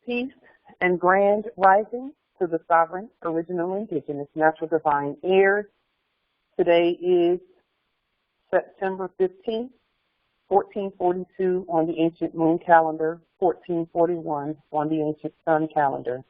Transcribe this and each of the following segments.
Peace and grand rising to the sovereign, original, indigenous, natural, divine heirs. Today is September 15th, 1442 on the ancient moon calendar, 1441 on the ancient sun calendar.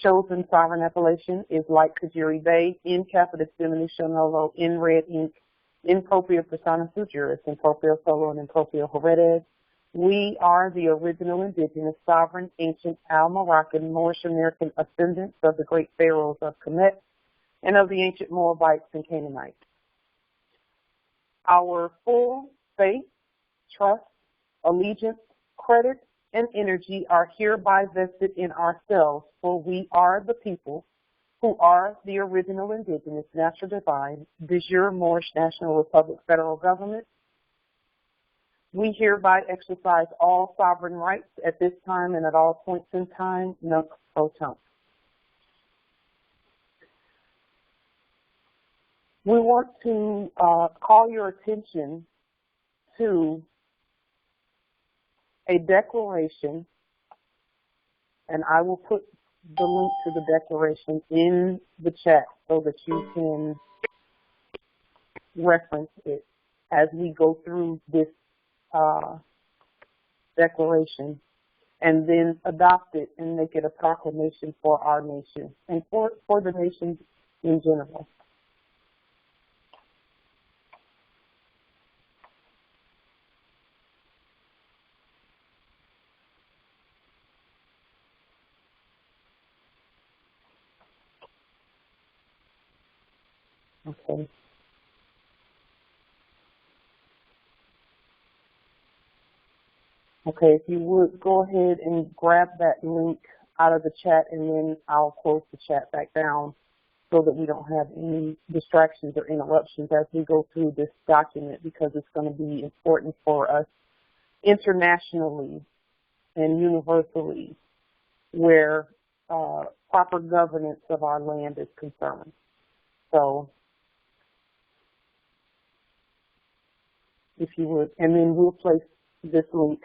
Chosen sovereign appellation is like Kajiri Bay, in capitis diminutio nullo, in red ink, in propria persona sui juris, in proprio solo, and in proprio heredes. We are the original indigenous, sovereign, ancient, Al-Moroccan, Moorish American ascendants of the great pharaohs of Kemet and of the ancient Moabites and Canaanites. Our full faith, trust, allegiance, credit, and energy are hereby vested in ourselves, for we are the people who are the original indigenous, natural divine, de jure Moorish National Republic federal government. We hereby exercise all sovereign rights at this time and at all points in time, nunc pro tunc. We want to call your attention to a declaration, and I will put the link to the declaration in the chat so that you can reference it as we go through this declaration, and then adopt it and make it a proclamation for our nation and for the nation in general. Okay. Okay, if you would go ahead and grab that link out of the chat, and then I'll close the chat back down so that we don't have any distractions or interruptions as we go through this document, because it's going to be important for us internationally and universally where proper governance of our land is concerned. So, if you would, and then we'll place this link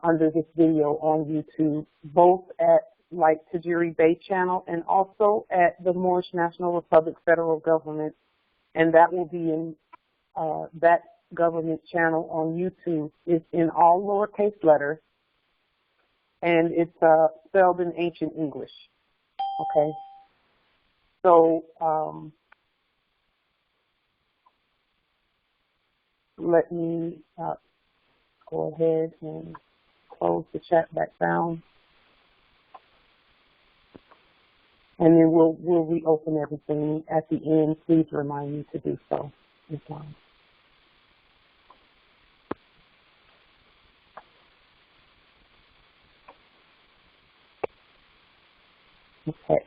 under this video on YouTube, both at Like Tajiri Bay channel and also at the Moorish National Republic federal government, and that will be in that government channel on YouTube. It's in all lowercase letters, and it's spelled in ancient English. Okay, so let me go ahead and close the chat back down, and then we'll reopen everything at the end. Please remind me to do so. Okay.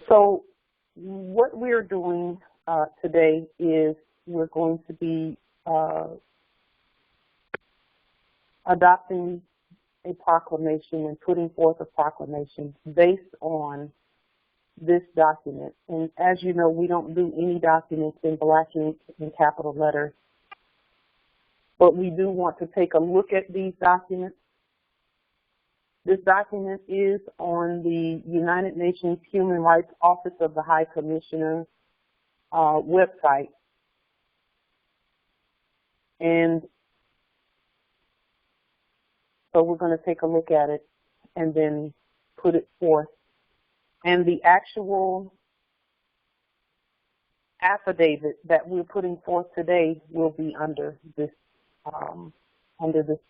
So what we're doing today is we're going to be adopting a proclamation and putting forth a proclamation based on this document. And as you know, we don't do any documents in black ink in capital letters, but we do want to take a look at these documents. This document is on the United Nations Human Rights Office of the High Commissioner website. And so we're going to take a look at it and then put it forth. And the actual affidavit that we're putting forth today will be under this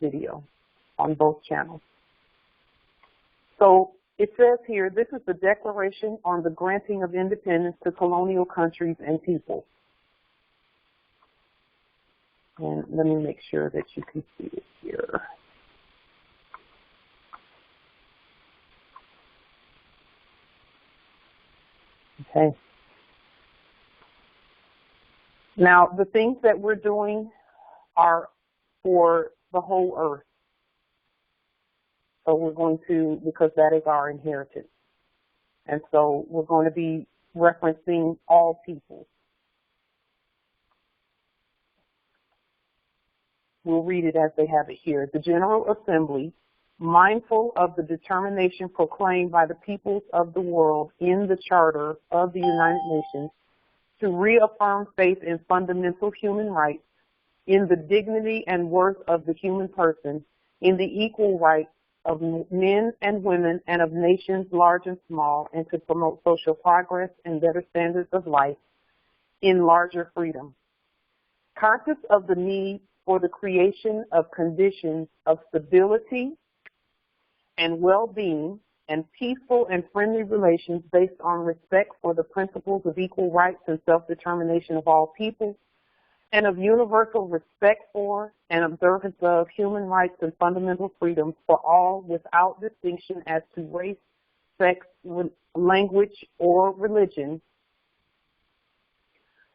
video on both channels. So it says here, this is the Declaration on the Granting of Independence to Colonial Countries and Peoples. And let me make sure that you can see it here. Okay. Now, the things that we're doing are for the whole earth. So we're going to, because that is our inheritance. And so we're going to be referencing all people. We'll read it as they have it here. The General Assembly, mindful of the determination proclaimed by the peoples of the world in the Charter of the United Nations to reaffirm faith in fundamental human rights, in the dignity and worth of the human person, in the equal rights of men and women and of nations large and small, and to promote social progress and better standards of life in larger freedom. Conscious of the need for the creation of conditions of stability and well-being and peaceful and friendly relations based on respect for the principles of equal rights and self-determination of all people, and of universal respect for and observance of human rights and fundamental freedoms for all without distinction as to race, sex, language, or religion,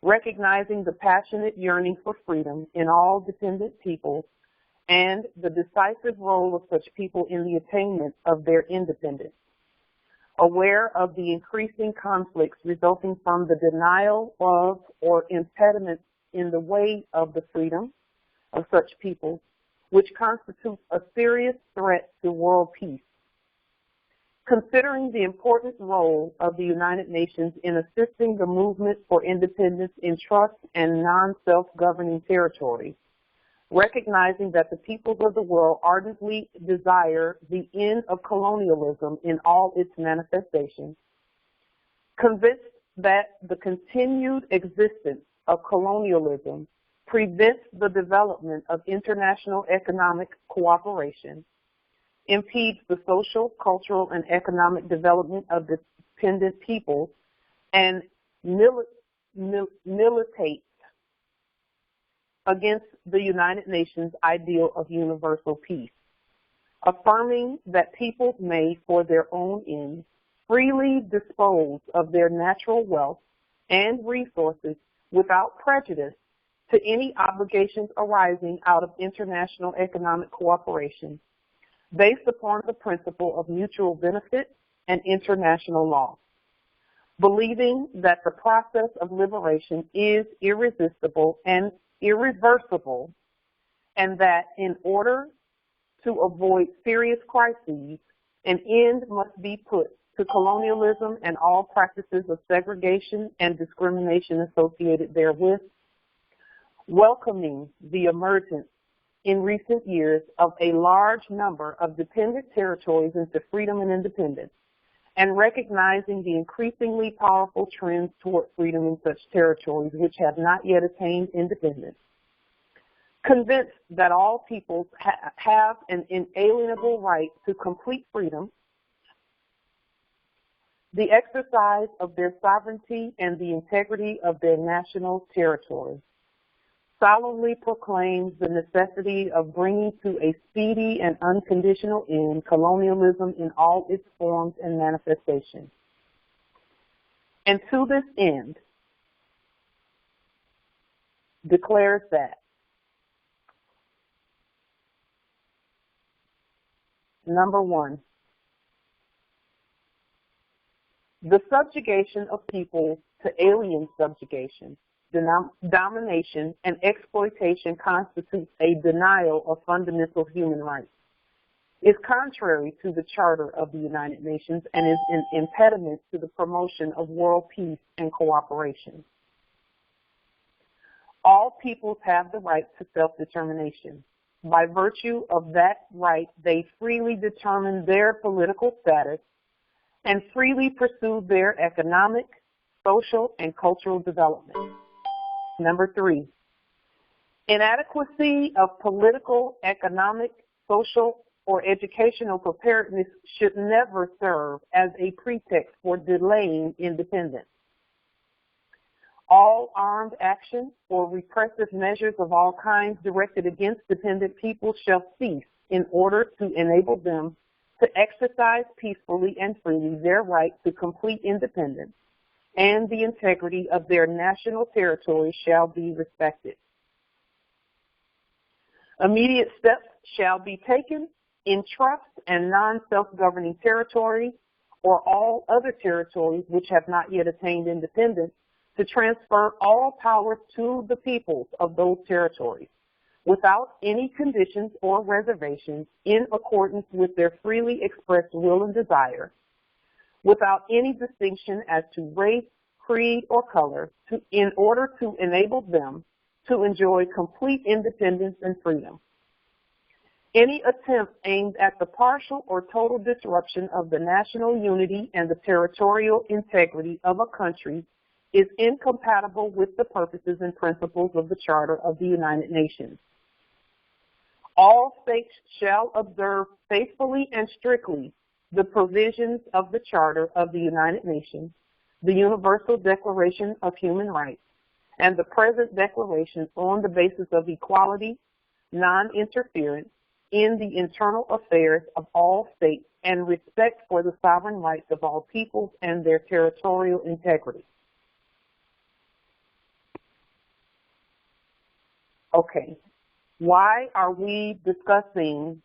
recognizing the passionate yearning for freedom in all dependent peoples and the decisive role of such people in the attainment of their independence, aware of the increasing conflicts resulting from the denial of or impediments in the way of the freedom of such people, which constitutes a serious threat to world peace. Considering the important role of the United Nations in assisting the movement for independence in trust and non-self-governing territories, recognizing that the peoples of the world ardently desire the end of colonialism in all its manifestations, convinced that the continued existence of colonialism prevents the development of international economic cooperation, impedes the social, cultural, and economic development of dependent peoples, and militates against the United Nations ideal of universal peace, affirming that peoples may, for their own ends, freely dispose of their natural wealth and resources without prejudice to any obligations arising out of international economic cooperation, based upon the principle of mutual benefit and international law, believing that the process of liberation is irresistible and irreversible, and that in order to avoid serious crises, an end must be put to colonialism and all practices of segregation and discrimination associated therewith, welcoming the emergence in recent years of a large number of dependent territories into freedom and independence, and recognizing the increasingly powerful trends toward freedom in such territories which have not yet attained independence, convinced that all peoples have an inalienable right to complete freedom, the exercise of their sovereignty and the integrity of their national territory, solemnly proclaims the necessity of bringing to a speedy and unconditional end colonialism in all its forms and manifestations. And to this end, declares that number one, the subjugation of people to alien subjugation, domination, and exploitation constitutes a denial of fundamental human rights, is contrary to the Charter of the United Nations, and is an impediment to the promotion of world peace and cooperation. All peoples have the right to self-determination. By virtue of that right, they freely determine their political status and freely pursue their economic, social, and cultural development. Number three, inadequacy of political, economic, social, or educational preparedness should never serve as a pretext for delaying independence. All armed action or repressive measures of all kinds directed against dependent people shall cease in order to enable them to exercise peacefully and freely their right to complete independence, and the integrity of their national territory shall be respected. Immediate steps shall be taken in trust and non-self-governing territory or all other territories which have not yet attained independence to transfer all power to the peoples of those territories without any conditions or reservations in accordance with their freely expressed will and desire, without any distinction as to race, creed, or color, in order to enable them to enjoy complete independence and freedom. Any attempt aimed at the partial or total disruption of the national unity and the territorial integrity of a country is incompatible with the purposes and principles of the Charter of the United Nations. All states shall observe faithfully and strictly the provisions of the Charter of the United Nations, the Universal Declaration of Human Rights, and the present declaration on the basis of equality, non-interference in the internal affairs of all states, and respect for the sovereign rights of all peoples and their territorial integrity. Okay, why are we discussing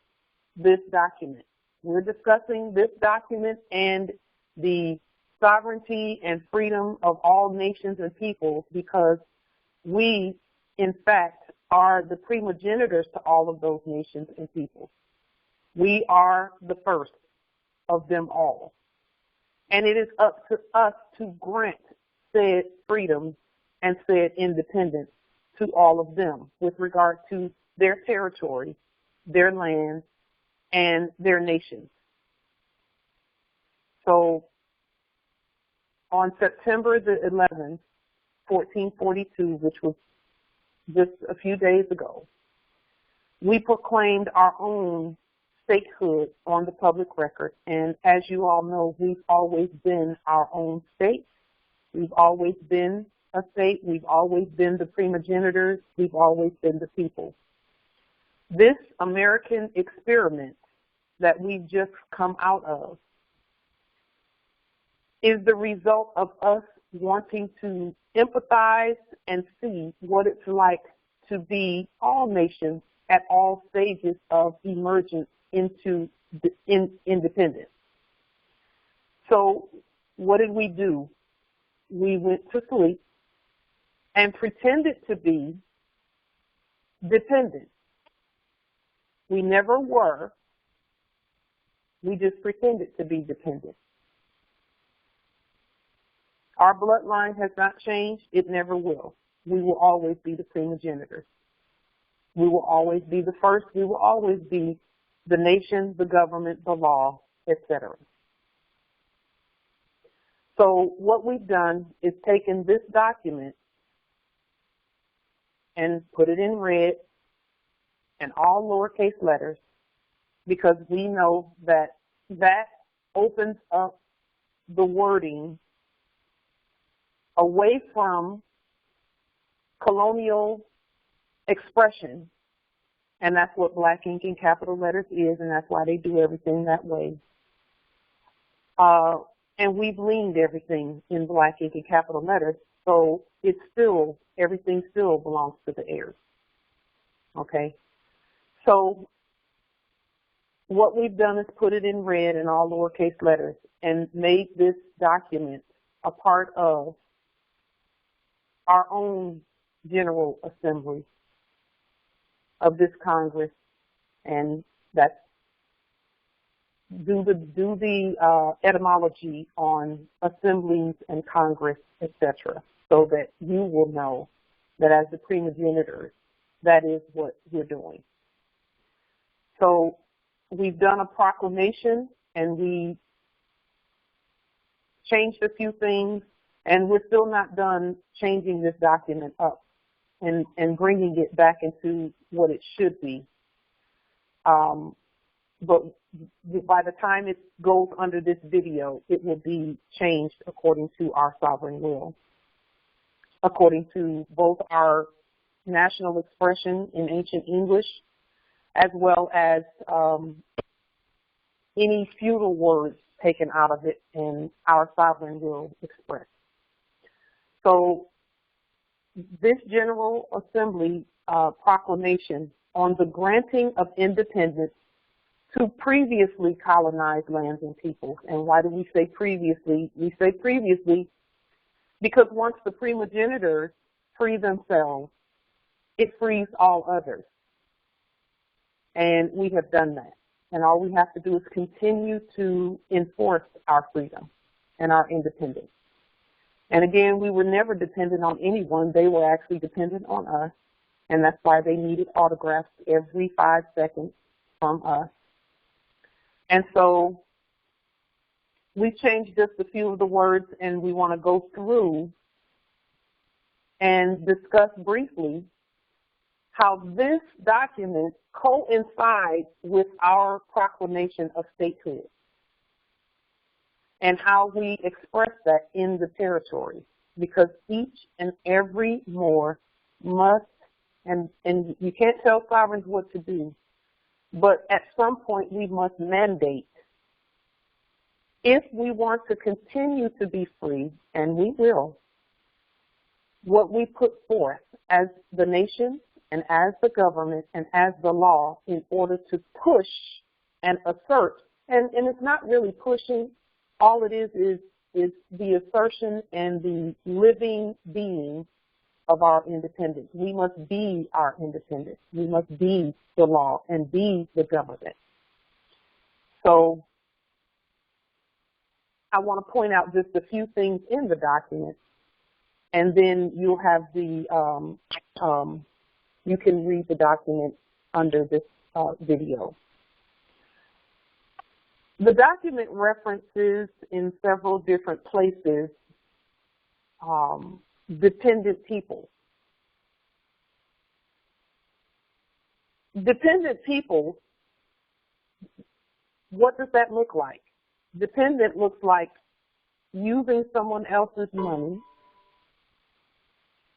this document? We're discussing this document and the sovereignty and freedom of all nations and peoples because we, in fact, are the primogenitors to all of those nations and peoples. We are the first of them all. And it is up to us to grant said freedom and said independence to all of them with regard to their territory, their land, and their nations. So on September the 11th, 1442, which was just a few days ago, we proclaimed our own statehood on the public record. And as you all know, we've always been our own state. We've always been a state. We've always been the primogenitors. We've always been the people. This American experiment that we've just come out of is the result of us wanting to empathize and see what it's like to be all nations at all stages of emergence into independence. So what did we do? We went to sleep and pretended to be dependent. We never were. We just pretended to be dependent. Our bloodline has not changed. It never will. We will always be the primogenitors. We will always be the first. We will always be the nation, the government, the law, etc. So what we've done is taken this document and put it in red and all lowercase letters because we know that that opens up the wording away from colonial expression, and that's what black ink in capital letters is, and that's why they do everything that way. And we've leaned everything in black ink in capital letters, so it's still, everything still belongs to the heirs. Okay? So what we've done is put it in red in all lowercase letters and made this document a part of our own General Assembly of this Congress, and that's do the etymology on assemblies and Congress, etc., so that you will know that as the primogenitors, that is what we're doing. So we've done a proclamation and we changed a few things, and we're still not done changing this document up and bringing it back into what it should be. But by the time it goes under this video, it will be changed according to our sovereign will. according to both our national expression in ancient English, as well as any feudal words taken out of it, and our sovereign will express. So this General Assembly proclamation on the granting of independence to previously colonized lands and peoples. And why do we say previously? We say previously because once the primogenitors free themselves, it frees all others. And we have done that. And all we have to do is continue to enforce our freedom and our independence. And again, we were never dependent on anyone. They were actually dependent on us. And that's why they needed autographs every 5 seconds from us. And so we changed just a few of the words, and we want to go through and discuss briefly how this document coincides with our proclamation of statehood and how we express that in the territory, because each and every Moor must, and you can't tell sovereigns what to do, but at some point we must mandate, if we want to continue to be free, and we will, what we put forth as the nation and as the government and as the law in order to push and assert. And it's not really pushing. All it is the assertion and the living being of our independence. We must be our independence. We must be the law and be the government. So I want to point out just a few things in the document, and then you'll have the, you can read the document under this video. The document references in several different places dependent people. Dependent people, what does that look like? Dependent looks like using someone else's money.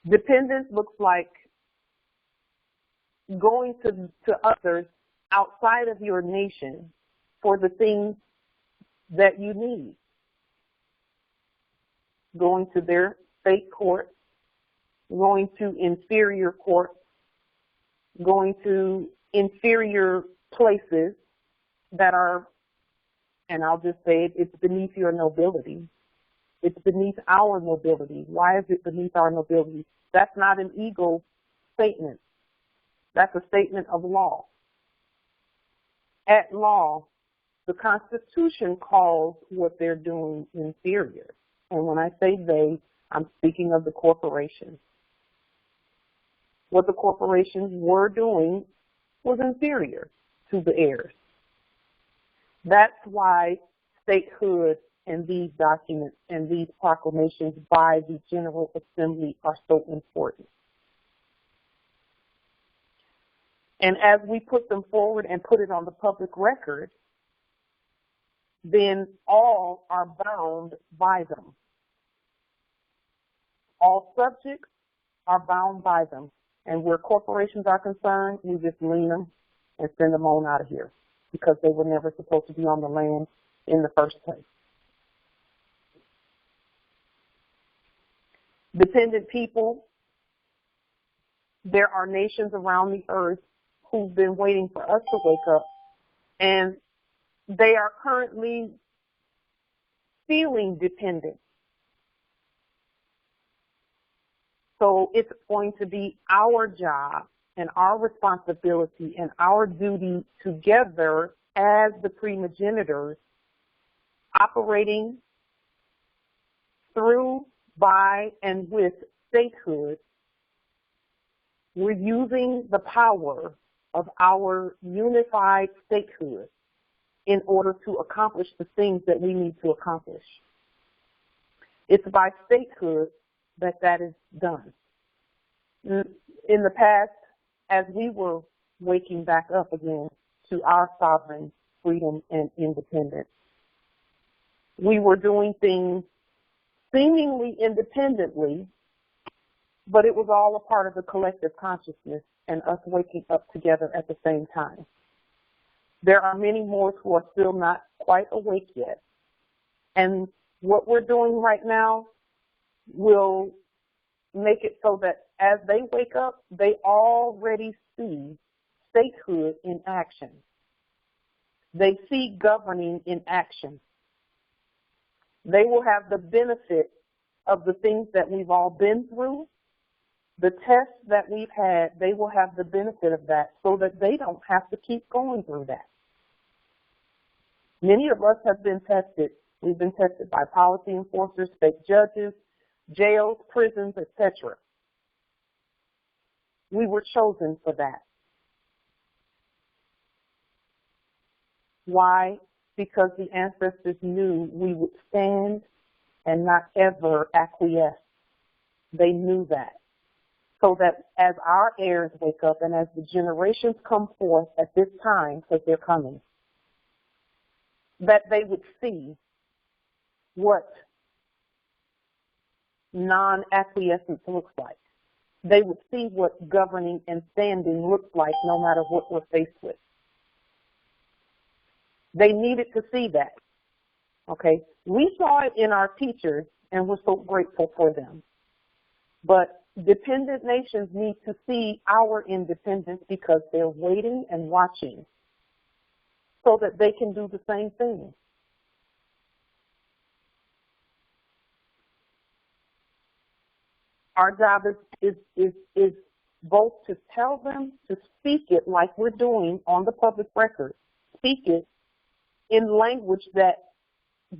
Dependent looks like going to others outside of your nation for the things that you need. Going to their state court, going to inferior courts, going to inferior places that are, and I'll just say it, it's beneath your nobility. It's beneath our nobility. Why is it beneath our nobility? That's not an ego statement. That's a statement of law. At law, the Constitution calls what they're doing inferior. And when I say they, I'm speaking of the corporations. What the corporations were doing was inferior to the heirs. That's why statehood and these documents and these proclamations by the General Assembly are so important. And as we put them forward and put it on the public record, then all are bound by them. All subjects are bound by them. And where corporations are concerned, we just lean them and send them on out of here because they were never supposed to be on the land in the first place. Dependent people, there are nations around the earth who've been waiting for us to wake up, and they are currently feeling dependent. So it's going to be our job and our responsibility and our duty together as the primogenitors operating through, by, and with statehood. We're using the power of our unified statehood in order to accomplish the things that we need to accomplish. It's by statehood that is done. In the past, as we were waking back up again to our sovereign freedom and independence, we were doing things seemingly independently but it was all a part of the collective consciousness and us waking up together at the same time. There are many more who are still not quite awake yet. And what we're doing right now will make it so that as they wake up, they already see statehood in action. They see governing in action. They will have the benefit of the things that we've all been through, the tests that we've had. They will have the benefit of that so that they don't have to keep going through that. Many of us have been tested. We've been tested by policy enforcers, state judges, jails, prisons, etc. We were chosen for that. Why? Because the ancestors knew we would stand and not ever acquiesce. They knew that. So that as our heirs wake up and as the generations come forth at this time, because they're coming, that they would see what non-acquiescence looks like. They would see what governing and standing looks like no matter what we're faced with. They needed to see that, okay? We saw it in our teachers, and we're so grateful for them. But dependent nations need to see our independence because they're waiting and watching so that they can do the same thing. Our job is both to tell them to speak it like we're doing on the public record, speak it in language that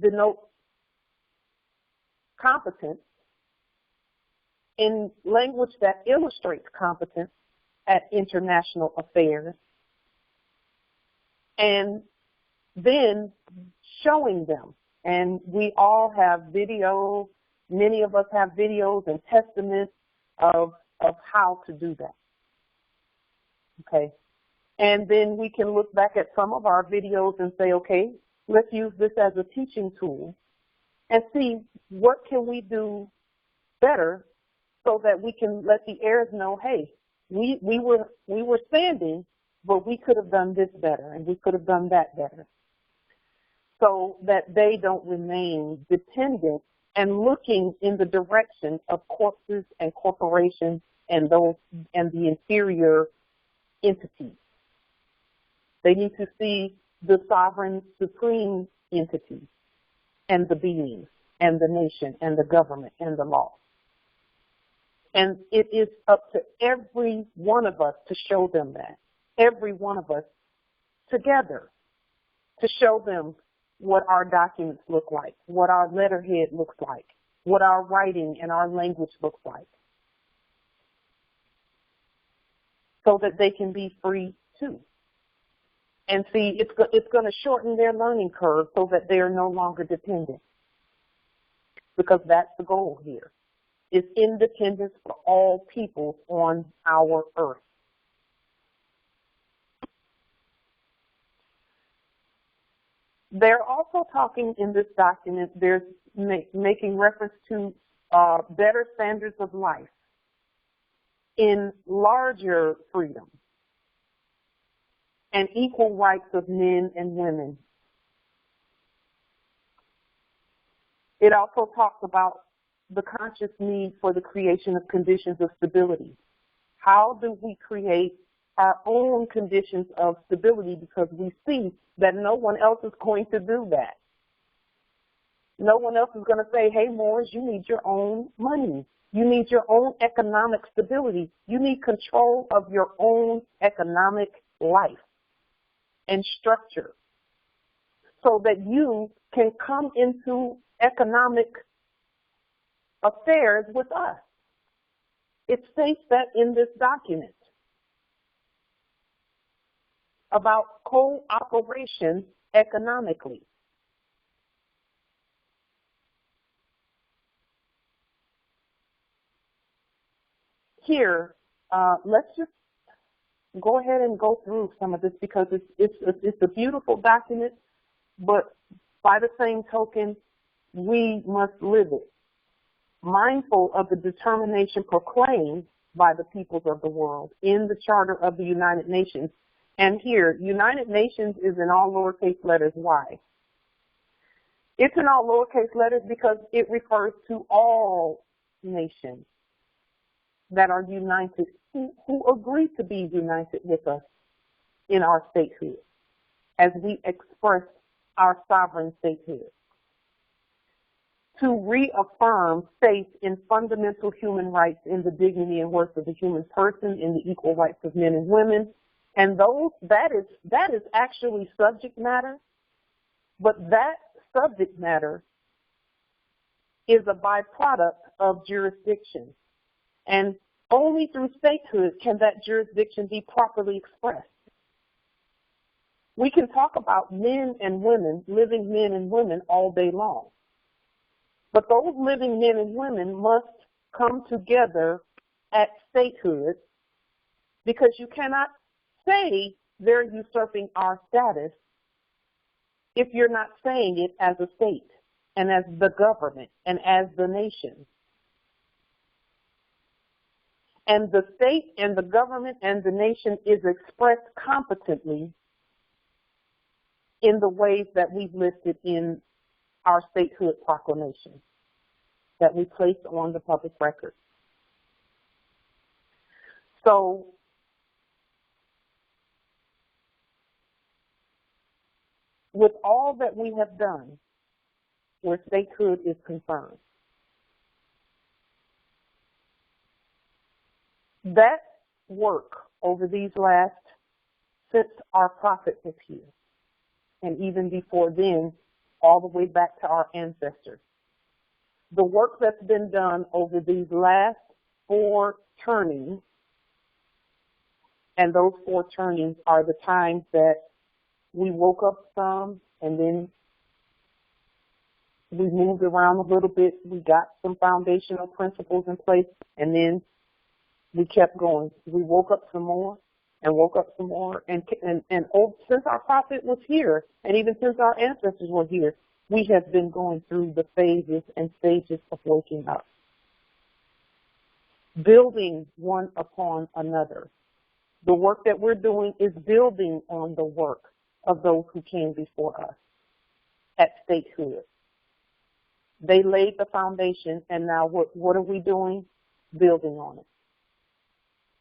denotes competence, in language that illustrates competence at international affairs, and then showing them. And we all have videos, many of us have videos and testaments of how to do that, okay? And then we can look back at some of our videos and say, okay, let's use this as a teaching tool and see what can we do better so that we can let the heirs know, hey, we were standing, but we could have done this better and we could have done that better, so that they don't remain dependent and looking in the direction of corpses and corporations and those and the inferior entities. They need to see the sovereign supreme entity and the beings and the nation and the government and the law. And it is up to every one of us to show them that, every one of us together, to show them what our documents look like, what our letterhead looks like, what our writing and our language looks like, so that they can be free too. And see, it's going to shorten their learning curve so that they are no longer dependent, because that's the goal here, is independence for all peoples on our earth. They're also talking in this document, they're making reference to better standards of life in larger freedom and equal rights of men and women. It also talks about the conscious need for the creation of conditions of stability. How do we create our own conditions of stability, because we see that no one else is going to do that. No one else is going to say, hey, Morris, you need your own money. You need your own economic stability. You need control of your own economic life and structure so that you can come into economic affairs with us. It states that in this document about cooperation economically. Here, let's just go ahead and go through some of this, because it's a beautiful document, but by the same token, we must live it. mindful of the determination proclaimed by the peoples of the world in the Charter of the United Nations. And here, United Nations is in all lowercase letters. Why? It's in all lowercase letters because it refers to all nations that are united, who agree to be united with us in our statehood as we express our sovereign statehood. To reaffirm faith in fundamental human rights, in the dignity and worth of the human person, in the equal rights of men and women. And that is actually subject matter, but that subject matter is a byproduct of jurisdiction. And only through statehood can that jurisdiction be properly expressed. We can talk about men and women, living men and women, all day long. But those living men and women must come together at statehood, because you cannot say they're usurping our status if you're not saying it as a state and as the government and as the nation. And the state and the government and the nation is expressed competently in the ways that we've listed in our statehood proclamation that we placed on the public record. So with all that we have done where statehood is concerned, that work over these last, since our prophet was here, and even before then, all the way back to our ancestors, the work that's been done over these last 4 turnings, and those 4 turnings are the times that we woke up some, and then we moved around a little bit, we got some foundational principles in place, and then we kept going. We woke up some more and woke up some more. And since our prophet was here, and even since our ancestors were here, we have been going through the phases and stages of waking up, building one upon another. The work that we're doing is building on the work of those who came before us at statehood. They laid the foundation, and now what are we doing? Building on it.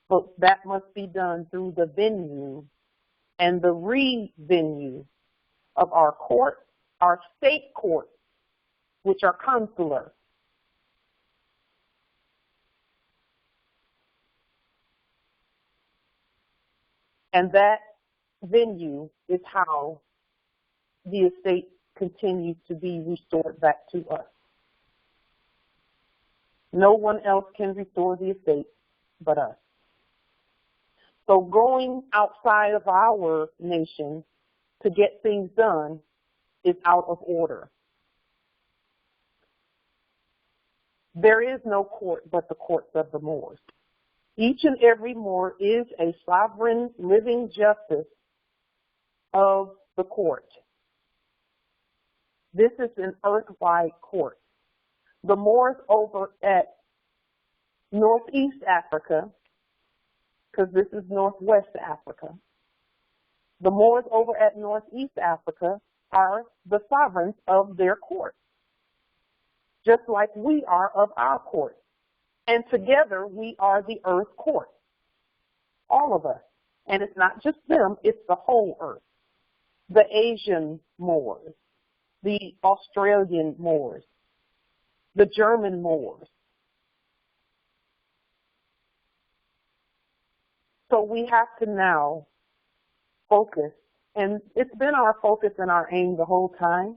But that must be done through the venue and the re-venue of our court, our state courts, which are consular. And that venue is how the estate continues to be restored back to us. No one else can restore the estate but us. So going outside of our nation to get things done is out of order. There is no court but the courts of the Moors. Each and every Moor is a sovereign living justice of the court. This is an earth-wide court. The Moors over at Northeast Africa, because this is Northwest Africa, the Moors over at Northeast Africa are the sovereigns of their court, just like we are of our court. And together we are the earth court, all of us. And it's not just them, it's the whole earth. The Asian Moors, the Australian Moors, the German Moors. So we have to now focus, and it's been our focus and our aim the whole time,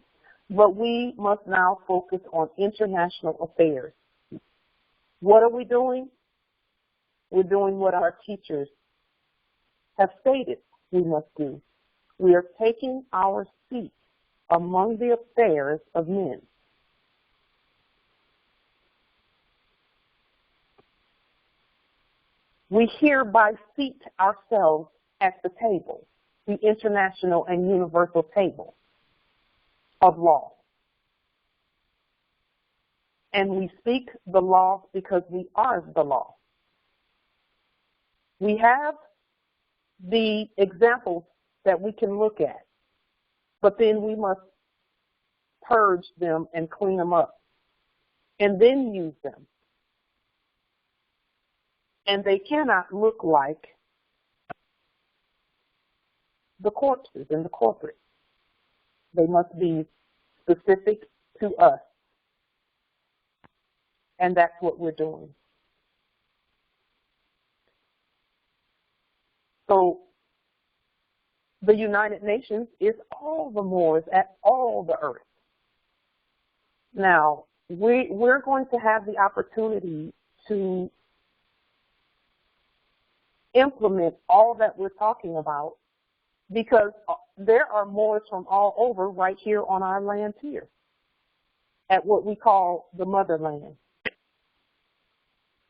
but we must now focus on international affairs. What are we doing? We're doing what our teachers have stated we must do. We are taking our seat among the affairs of men. We hereby seat ourselves at the table, the international and universal table of law. And we speak the law because we are the law. We have the examples that we can look at, but then we must purge them and clean them up and then use them. And they cannot look like the corpses and the corporate. They must be specific to us. And that's what we're doing. So the United Nations is all the Moors at all the earth. Now, we're going to have the opportunity to implement all that we're talking about because there are Moors from all over right here on our land here at what we call the motherland.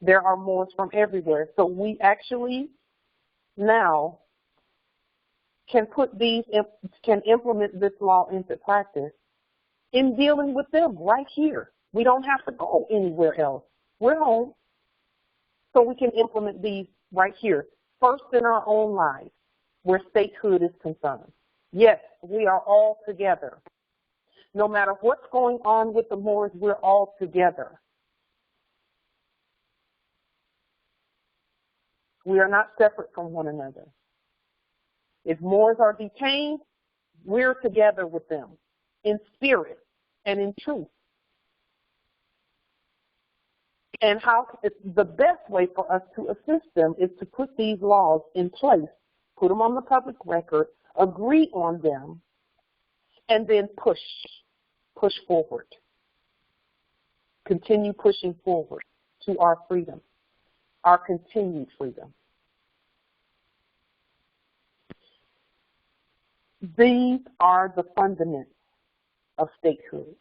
There are Moors from everywhere. So we actually now can implement this law into practice in dealing with them right here. We don't have to go anywhere else. We're home. So we can implement these right here. First in our own lives, where statehood is concerned. Yes, we are all together. No matter what's going on with the Moors, we're all together. We are not separate from one another. If Moors are detained, we're together with them in spirit and in truth. And the best way for us to assist them is to put these laws in place, put them on the public record, agree on them, and then push forward. Continue pushing forward to our freedom, our continued freedom. These are the fundamentals of statehood.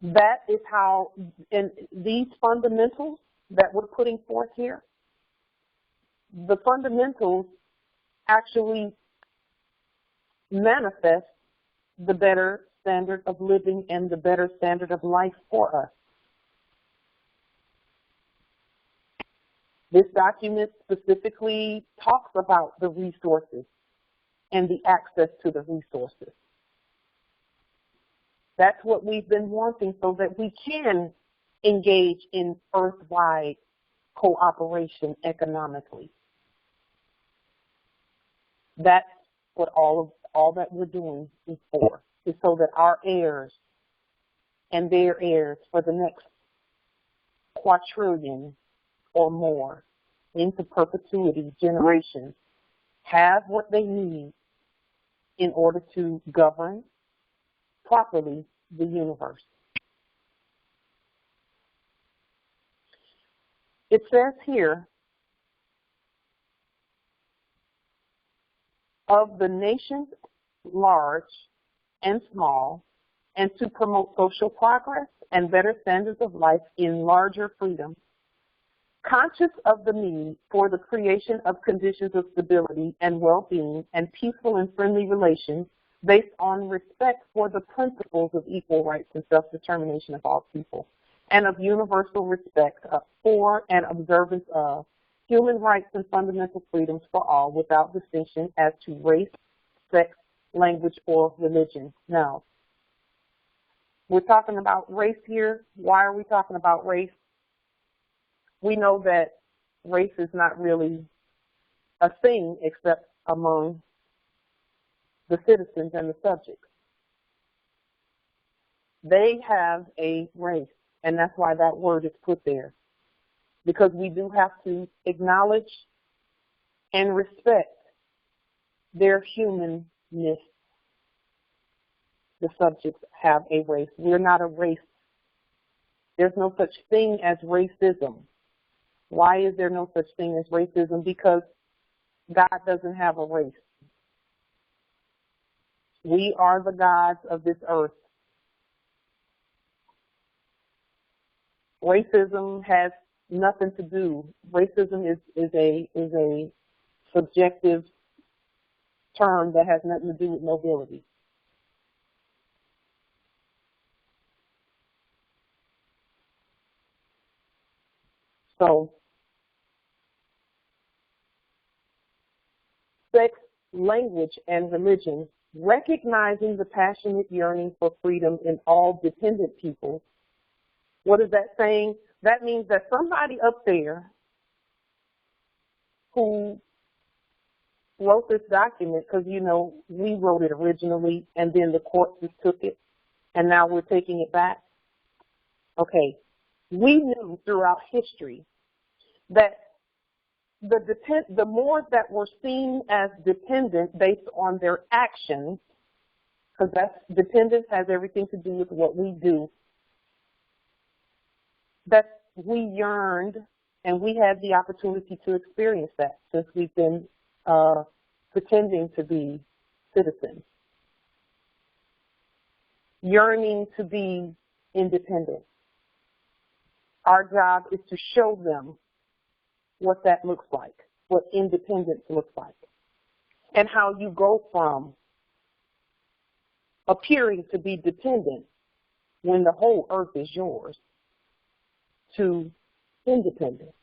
That is how, and these fundamentals that we're putting forth here, the fundamentals actually manifest the better standard of living and the better standard of life for us. This document specifically talks about the resources and the access to the resources. That's what we've been wanting so that we can engage in earth-wide cooperation economically. That's what all that we're doing is for, is so that our heirs and their heirs for the next quadrillion or more into perpetuity generations have what they need in order to govern properly the universe. It says here, of the nations large and small, and to promote social progress and better standards of life in larger freedom, conscious of the need for the creation of conditions of stability and well-being and peaceful and friendly relations based on respect for the principles of equal rights and self-determination of all people, and of universal respect for and observance of human rights and fundamental freedoms for all without distinction as to race, sex, language, or religion. Now, we're talking about race here. Why are we talking about race? We know that race is not really a thing except among the citizens and the subjects. They have a race, and that's why that word is put there, because we do have to acknowledge and respect their humanness. The subjects have a race. We're not a race. There's no such thing as racism. Why is there no such thing as racism? Because God doesn't have a race. We are the gods of this earth. Racism has nothing to do. Racism is a subjective term that has nothing to do with nobility. So, sex, language, and religion, recognizing the passionate yearning for freedom in all dependent peoples. What is that saying? That means that somebody up there who wrote this document, because, you know, we wrote it originally, and then the courts just took it, and now we're taking it back. Okay, we knew throughout history that the more that were seen as dependent based on their actions, because dependence has everything to do with what we do, that we yearned, and we had the opportunity to experience that since we've been pretending to be citizens, yearning to be independent. Our job is to show them what that looks like, what independence looks like, and how you go from appearing to be dependent when the whole earth is yours to independence.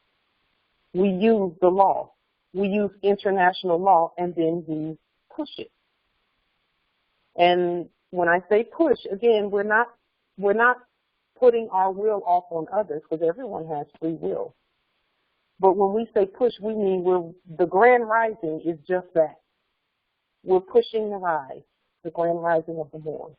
We use the law. We use international law, and then we push it. And when I say push, again, we're not putting our will off on others, because everyone has free will. But when we say push, we mean the grand rising is just that. We're pushing the rise, the grand rising of the Moors.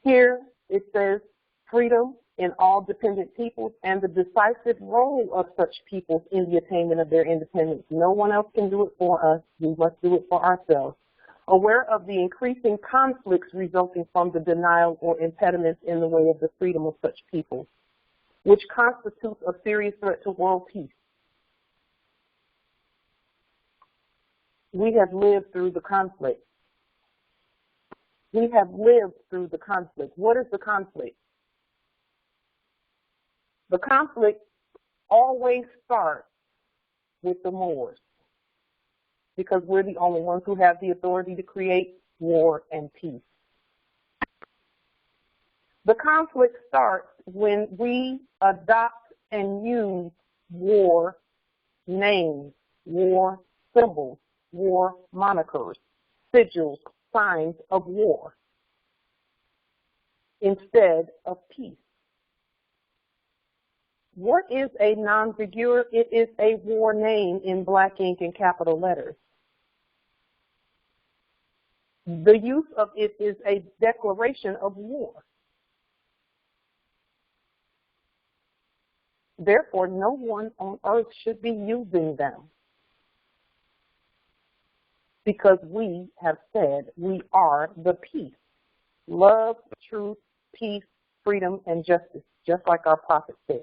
Here it says freedom in all dependent peoples and the decisive role of such peoples in the attainment of their independence. No one else can do it for us. We must do it for ourselves. Aware of the increasing conflicts resulting from the denial or impediments in the way of the freedom of such peoples, which constitutes a serious threat to world peace. We have lived through the conflict. We have lived through the conflict. What is the conflict? The conflict always starts with the Moors, because we're the only ones who have the authority to create war and peace. The conflict starts when we adopt and use war names, war symbols, war monikers, sigils, signs of war, instead of peace. What is a non rigueur? It is a war name in black ink and capital letters. The use of it is a declaration of war. Therefore, no one on earth should be using them, because we have said we are the peace. Love, truth, peace, freedom, and justice, just like our prophet said.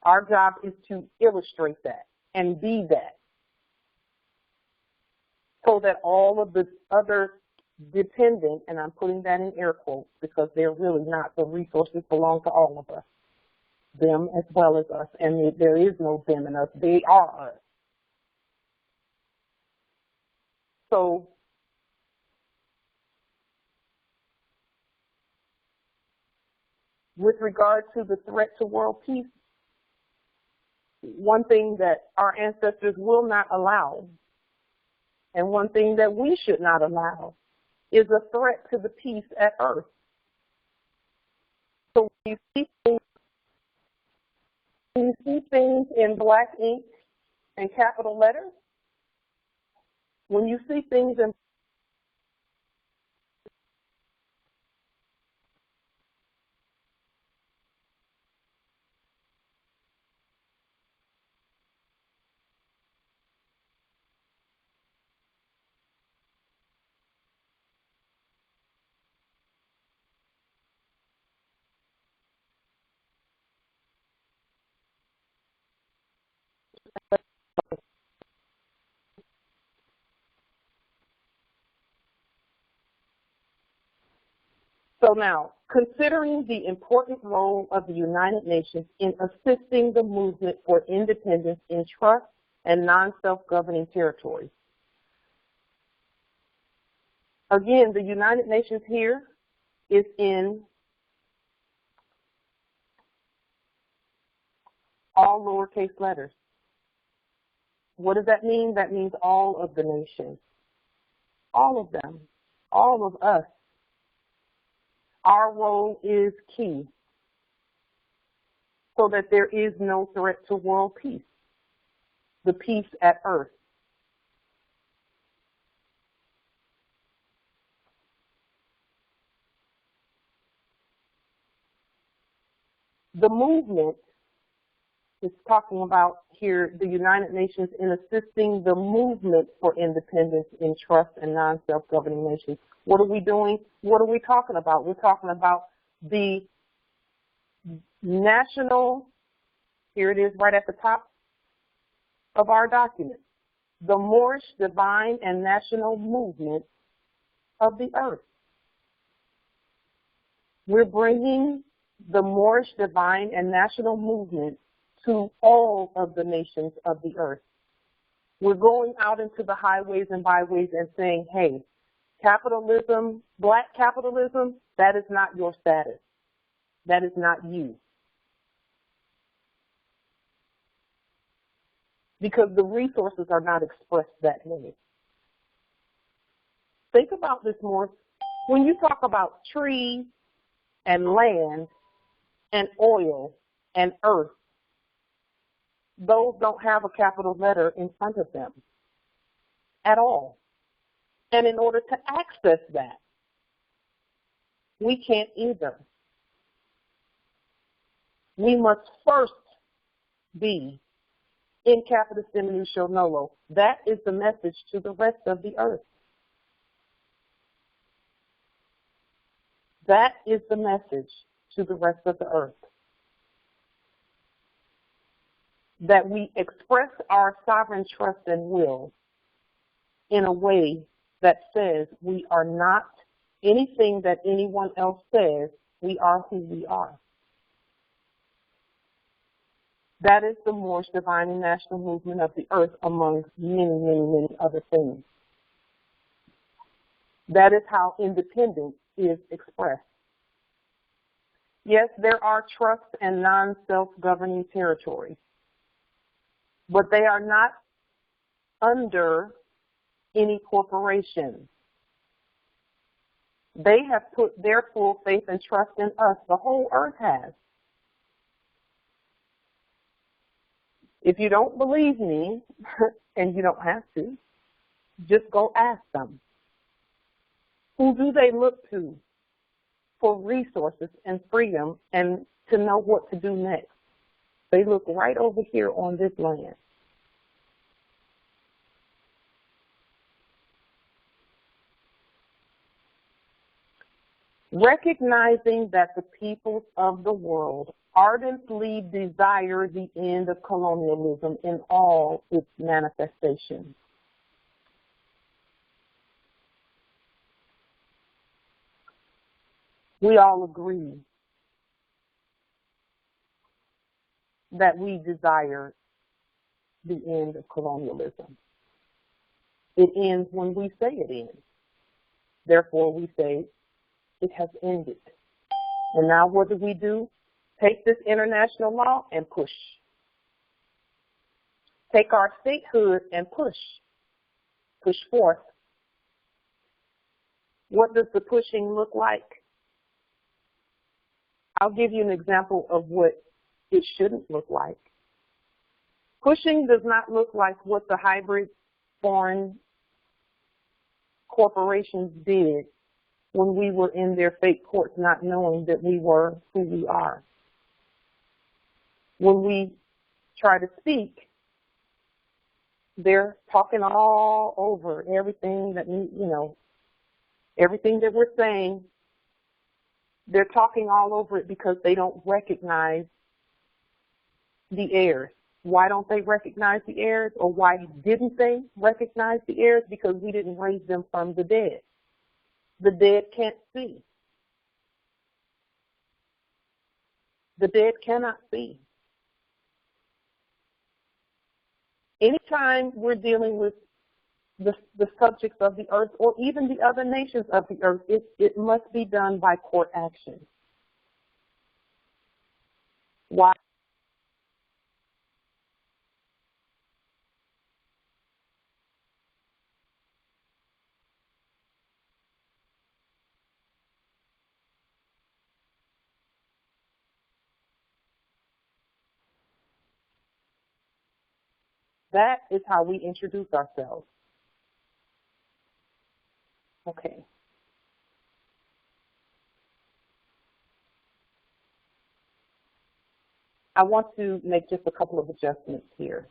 Our job is to illustrate that and be that, so that all of the other dependent, and I'm putting that in air quotes because they're really not, the resources belong to all of us, them as well as us, and there is no them and us, they are us. So with regard to the threat to world peace, one thing that our ancestors will not allow, and one thing that we should not allow, is a threat to the peace at earth. So when you see things in black ink and capital letters, when you see things in So now, considering the important role of the United Nations in assisting the movement for independence in trust and non-self-governing territories. Again, the United Nations here is in all lowercase letters. What does that mean? That means all of the nations, all of them, all of us. Our role is key so that there is no threat to world peace, the peace at earth. The movement is talking about here the United Nations in assisting the movement for independence in trust and non-self-governing nations. What are we doing? What are we talking about? We're talking about the national, here it is right at the top of our document, the Moorish, divine, and national movement of the earth. We're bringing the Moorish, divine, and national movement to all of the nations of the earth. We're going out into the highways and byways and saying, hey, capitalism, black capitalism, that is not your status. That is not you. Because the resources are not expressed that way. Think about this more. When you talk about trees and land and oil and earth, those don't have a capital letter in front of them at all. And in order to access that, we can't either. We must first be in capitis diminutio nullo. That is the message to the rest of the earth. That is the message to the rest of the earth. That we express our sovereign trust and will in a way that says we are not anything that anyone else says. We are who we are. That is the Moorish, divine, and national movement of the earth, among many, many, many other things. That is how independence is expressed. Yes, there are trust and non-self-governing territories, but they are not under any corporation. They have put their full faith and trust in us. The whole earth has. If you don't believe me, and you don't have to, just go ask them. Who do they look to for resources and freedom and to know what to do next? They look right over here on this land. Recognizing that the peoples of the world ardently desire the end of colonialism in all its manifestations. We all agree that we desire the end of colonialism. It ends when we say it ends. Therefore, we say it has ended. And now what do? Take this international law and push. Take our statehood and push forth. What does the pushing look like? I'll give you an example of what it shouldn't look like. Pushing does not look like what the hybrid foreign corporations did when we were in their fake courts not knowing that we were who we are. When we try to speak, they're talking all over everything that, everything that we're saying. They're talking all over it because they don't recognize the heirs. Why don't they recognize the heirs? Or why didn't they recognize the heirs? Because we didn't raise them from the dead. The dead can't see. The dead cannot see. Anytime we're dealing with the subjects of the earth or even the other nations of the earth, it must be done by court action. Why? That is how we introduce ourselves. Okay. I want to make just a couple of adjustments here.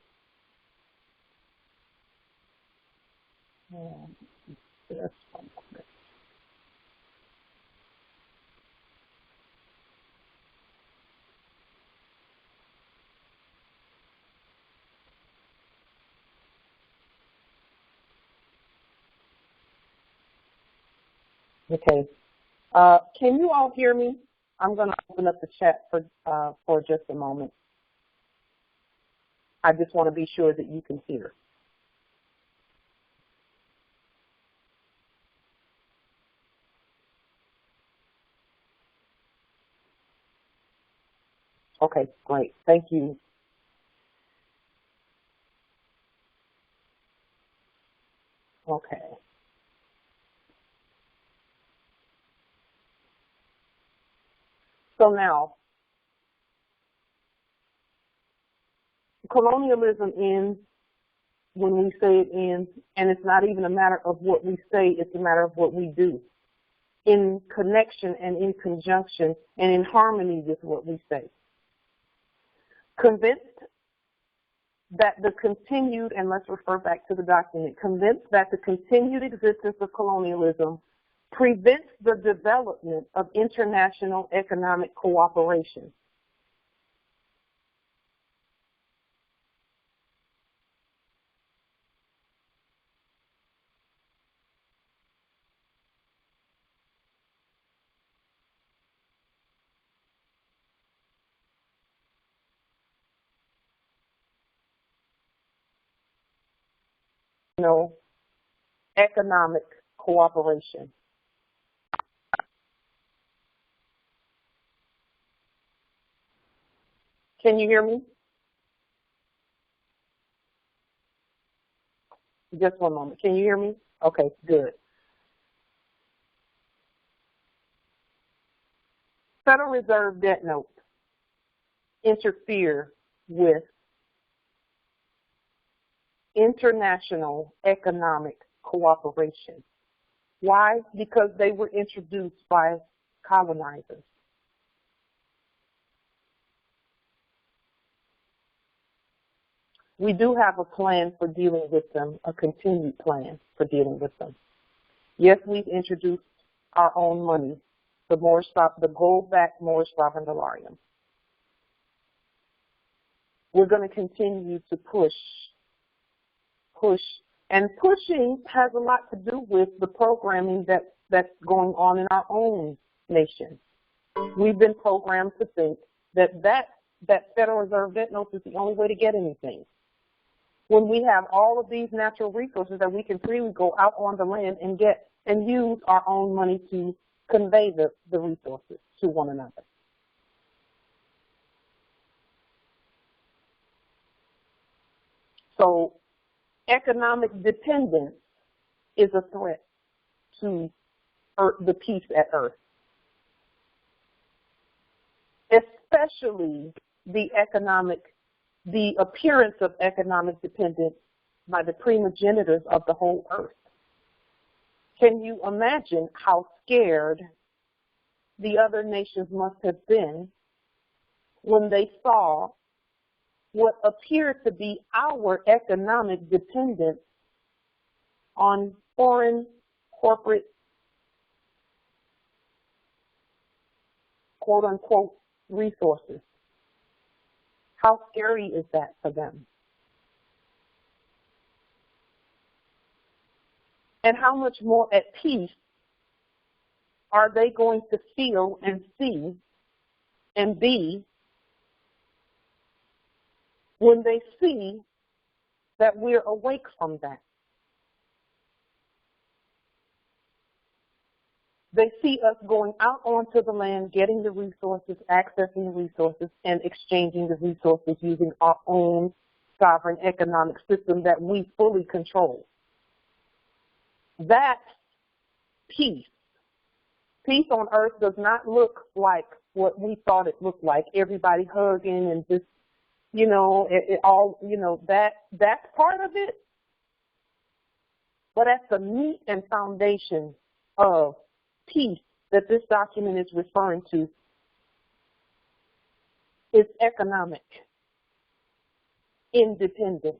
That's fine. Okay. Can you all hear me? I'm going to open up the chat for just a moment. I just want to be sure that you can hear. Okay, great. Thank you. Okay. So now, colonialism ends when we say it ends, and it's not even a matter of what we say, it's a matter of what we do, in connection and in conjunction and in harmony with what we say. Convinced that the continued, and let's refer back to the document, convinced that the continued existence of colonialism prevents the development of international economic cooperation. No, economic cooperation. Can you hear me? Just one moment. Can you hear me? Okay, good. Federal Reserve debt notes interfere with international economic cooperation. Why? Because they were introduced by colonizers. We do have a plan for dealing with them, a continued plan for dealing with them. Yes, we've introduced our own money, the gold-backed Moorish sovereign dollarium. We're going to continue to push, and pushing has a lot to do with the programming that's going on in our own nation. We've been programmed to think that Federal Reserve debt notes is the only way to get anything. When we have all of these natural resources that we can freely go out on the land and get and use our own money to convey the resources to one another. So economic dependence is a threat to the peace at Earth, especially the appearance of economic dependence by the primogenitors of the whole Earth. Can you imagine how scared the other nations must have been when they saw what appeared to be our economic dependence on foreign corporate, quote-unquote, resources? How scary is that for them? And how much more at peace are they going to feel and see and be when they see that we're awake from that. They see us going out onto the land, getting the resources, accessing the resources, and exchanging the resources using our own sovereign economic system that we fully control. That's peace. Peace on earth does not look like what we thought it looked like. Everybody hugging and just, you know, that's part of it. But at the meat and foundation of peace that this document is referring to is economic independence.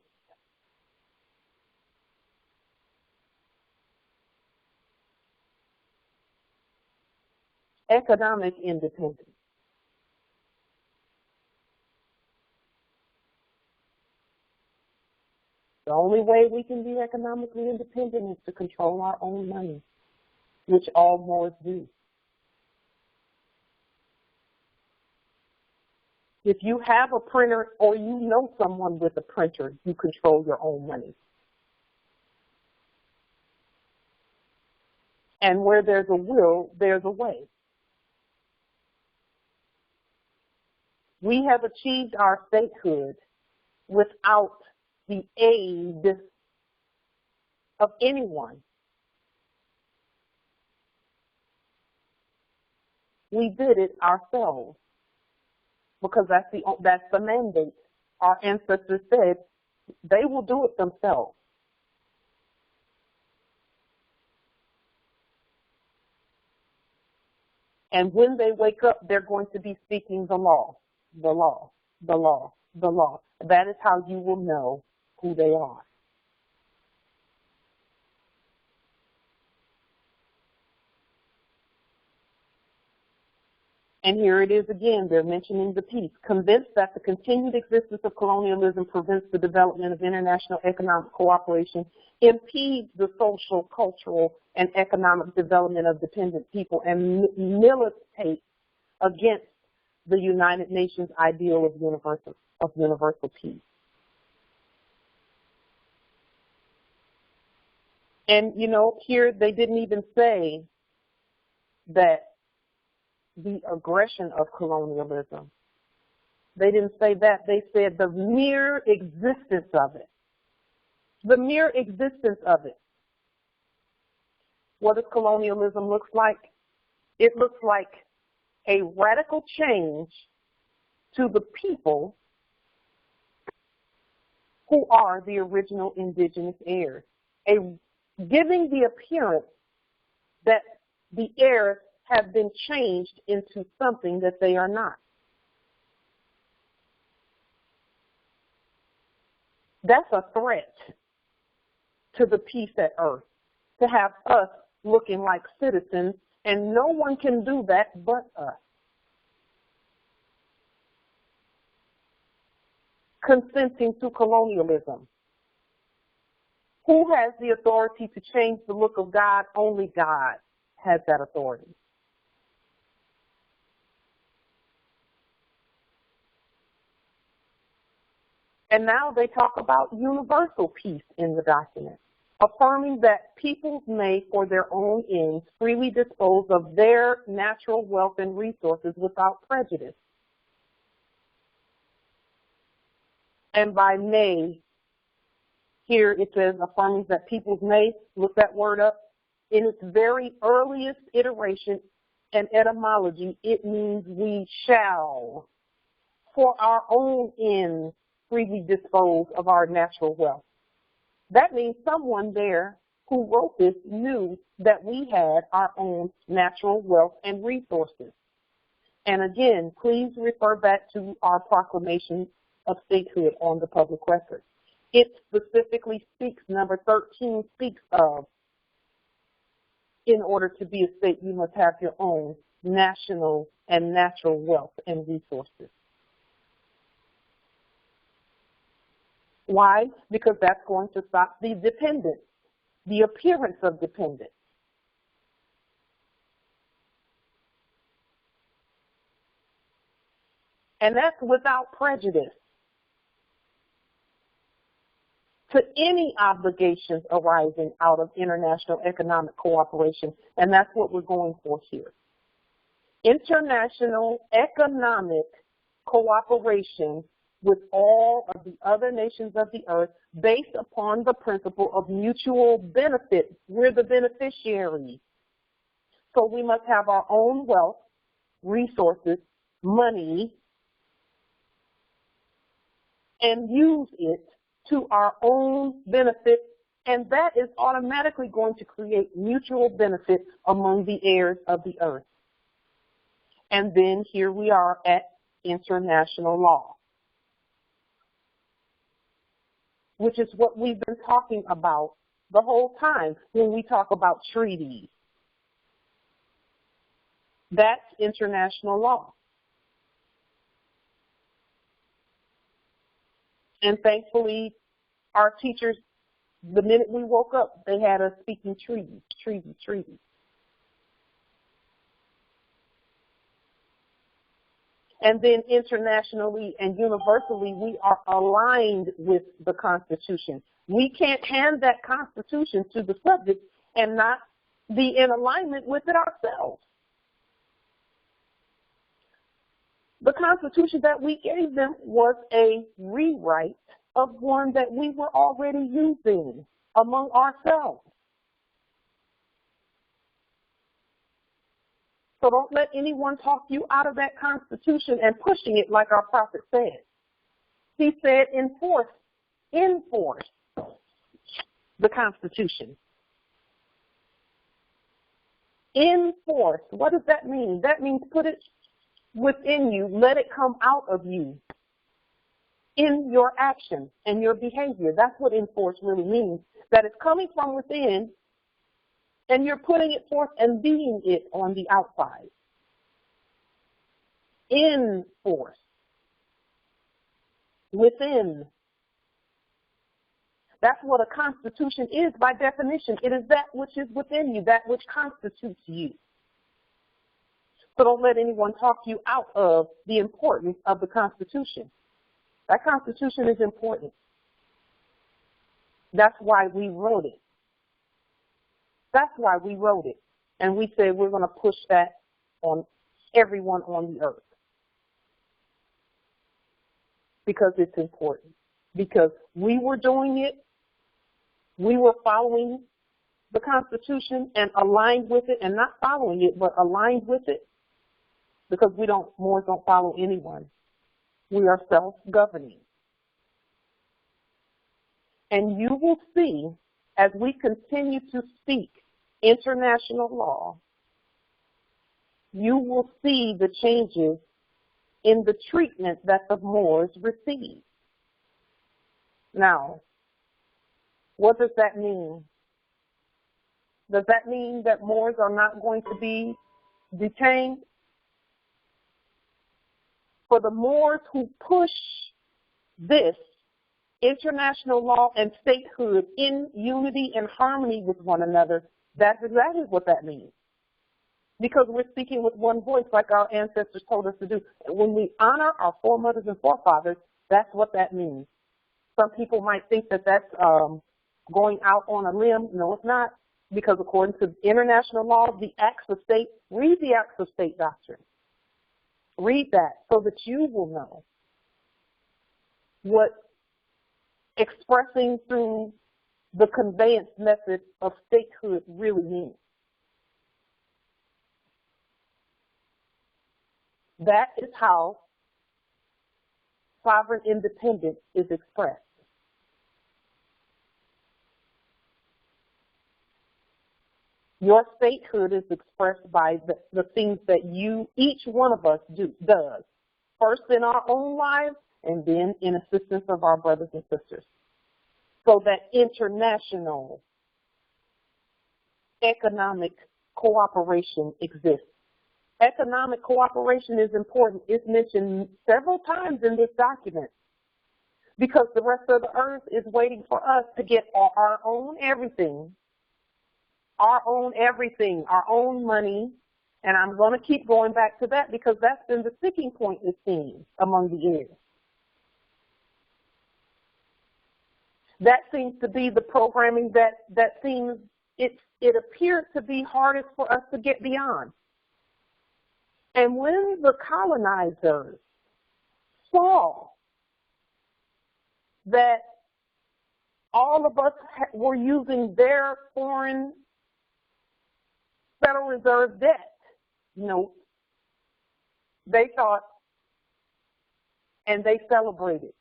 Economic independence. The only way we can be economically independent is to control our own money, which all Moors do. If you have a printer or you know someone with a printer, you control your own money. And where there's a will, there's a way. We have achieved our statehood without the aid of anyone. We did it ourselves because that's the mandate. Our ancestors said they will do it themselves. And when they wake up, they're going to be speaking the law, the law, the law, the law. That is how you will know who they are. And here it is again, they're mentioning the peace. Convinced that the continued existence of colonialism prevents the development of international economic cooperation, impedes the social, cultural, and economic development of dependent people, and militates against the United Nations ideal of universal peace. And, you know, here they didn't even say that the aggression of colonialism. They didn't say that. They said the mere existence of it. The mere existence of it. What does colonialism look like? It looks like a radical change to the people who are the original indigenous heirs. Giving the appearance that the heirs have been changed into something that they are not. That's a threat to the peace at earth, to have us looking like citizens, and no one can do that but us. Consenting to colonialism. Who has the authority to change the look of God? Only God has that authority. And now they talk about universal peace in the document, affirming that peoples may, for their own ends, freely dispose of their natural wealth and resources without prejudice. And by may, here it says affirming that peoples may, look that word up, in its very earliest iteration and etymology, it means we shall, for our own ends, freely dispose of our natural wealth. That means someone there who wrote this knew that we had our own natural wealth and resources. And again, please refer back to our proclamation of statehood on the public record. It specifically speaks, number 13 speaks of, in order to be a state, you must have your own national and natural wealth and resources. Why? Because that's going to stop the dependence, the appearance of dependence. And that's without prejudice. to any obligations arising out of international economic cooperation, and that's what we're going for here. International economic cooperation with all of the other nations of the earth based upon the principle of mutual benefit. We're the beneficiaries. So we must have our own wealth, resources, money, and use it to our own benefit, and that is automatically going to create mutual benefit among the heirs of the earth. And then here we are at international law, which is what we've been talking about the whole time when we talk about treaties. That's international law. And thankfully, our teachers, the minute we woke up, they had us speaking treaties, treaties, treaties. And then internationally and universally, we are aligned with the Constitution. We can't hand that Constitution to the subject and not be in alignment with it ourselves. The Constitution that we gave them was a rewrite of one that we were already using among ourselves. So don't let anyone talk you out of that Constitution and pushing it like our prophet said. He said enforce the Constitution. Enforce. What does that mean? That means put it within you, let it come out of you in your action and your behavior. That's what enforce really means, that it's coming from within and you're putting it forth and being it on the outside. Enforce. Within. That's what a constitution is by definition. It is that which is within you, that which constitutes you. So don't let anyone talk you out of the importance of the Constitution. That Constitution is important. That's why we wrote it. That's why we wrote it. And we said we're going to push that on everyone on the earth. Because it's important. Because we were doing it. We were following the Constitution and aligned with it, and not following it, but aligned with it. Because Moors don't follow anyone. We are self-governing. And you will see, as we continue to speak international law, you will see the changes in the treatment that the Moors received. Now, what does that mean? Does that mean that Moors are not going to be detained? For the Moors who push this international law and statehood in unity and harmony with one another, that is what that means. Because we're speaking with one voice like our ancestors told us to do. When we honor our foremothers and forefathers, that's what that means. Some people might think that that's going out on a limb. No, it's not. Because according to international law, the acts of state, read the acts of state doctrine. Read that so that you will know what expressing through the conveyance method of statehood really means. That is how sovereign independence is expressed. Your statehood is expressed by the things that each one of us does. First in our own lives, and then in assistance of our brothers and sisters. So that international economic cooperation exists. Economic cooperation is important. It's mentioned several times in this document because the rest of the earth is waiting for us to get our own everything. Our own money, and I'm going to keep going back to that because that's been the sticking point, it seems, among the heirs. That seems to be the programming that seems, it appears to be hardest for us to get beyond. And when the colonizers saw that all of us were using their foreign Federal Reserve debt notes, they thought, and they celebrated,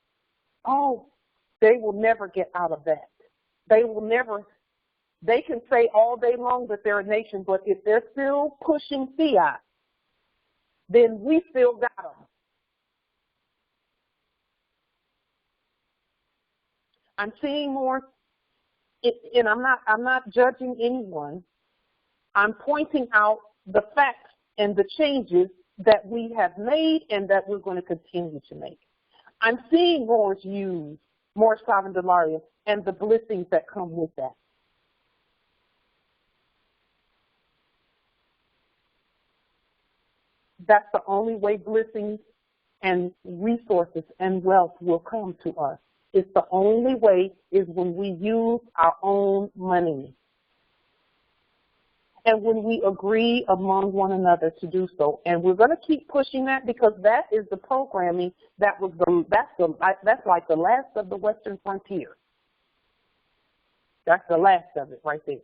oh, they will never get out of that. They will never, they can say all day long that they're a nation, but if they're still pushing fiat, then we still got them. I'm seeing more, and I'm not judging anyone. I'm pointing out the facts and the changes that we have made and that we're going to continue to make. I'm seeing Moors use more sovereign dollarium and the blessings that come with that. That's the only way blessings and resources and wealth will come to us. It's the only way is when we use our own money. And when we agree among one another to do so. And we're going to keep pushing that because that is the programming that was that's like the last of the Western frontier. That's the last of it right there.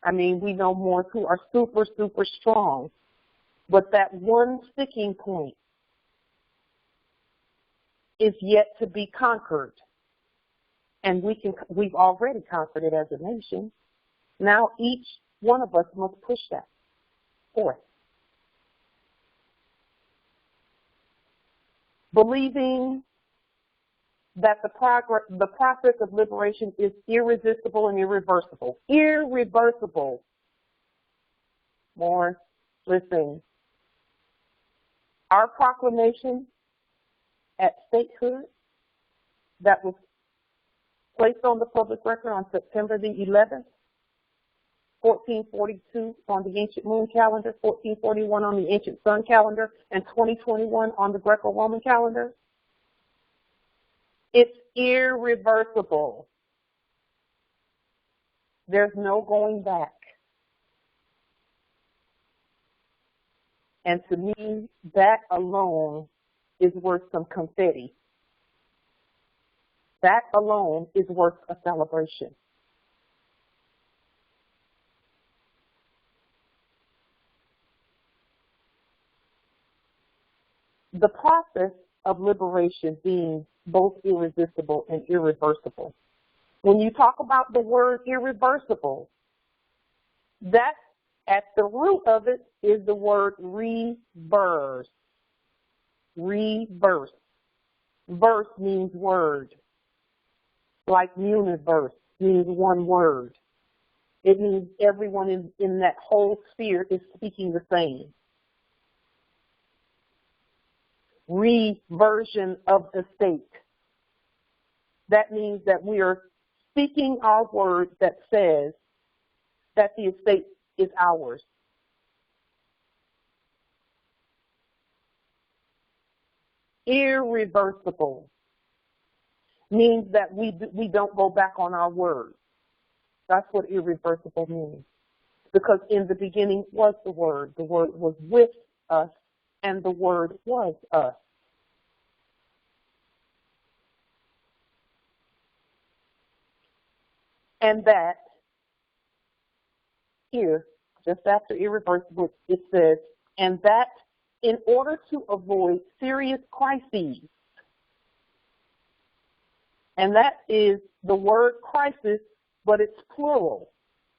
I mean, we know Moors who are super, super strong, but that one sticking point is yet to be conquered. And we've already conquered it as a nation. Now each one of us must push that forth. Believing that the process of liberation is irresistible and irreversible. Irreversible. More, listen. Our proclamation at statehood that was placed on the public record on September the 11th, 1442 on the ancient moon calendar, 1441 on the ancient sun calendar, and 2021 on the Greco-Roman calendar. It's irreversible. There's no going back. And to me, that alone is worth some confetti. That alone is worth a celebration. The process of liberation being both irresistible and irreversible. When you talk about the word irreversible, that at the root of it is the word reverse. Reverse. Verse means word. Like universe means one word. It means everyone in that whole sphere is speaking the same. Reversion of the state. That means that we are speaking our word that says that the estate is ours. Irreversible means that we don't go back on our word. That's what irreversible means. Because in the beginning was the Word was with us, and the Word was us. And that here, just after irreversible, it says, and that in order to avoid serious crises, and that is the word crisis, but it's plural,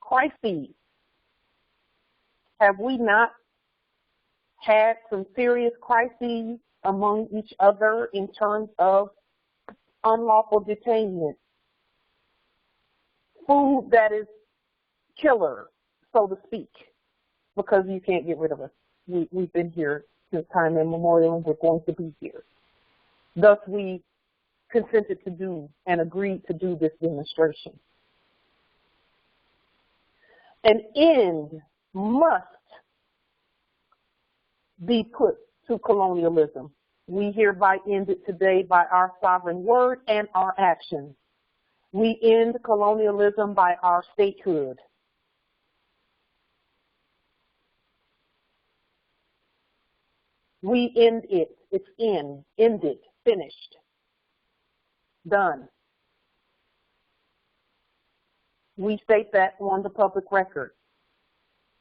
crises. Have we not had some serious crises among each other in terms of unlawful detainment, food that is killer, so to speak, because you can't get rid of us. We've been here since time immemorial, and we're going to be here. Thus, we consented to do and agreed to do this demonstration. An end must be put to colonialism. We hereby end it today by our sovereign word and our actions. We end colonialism by our statehood. We end it. It's ended, finished, done. We state that on the public record,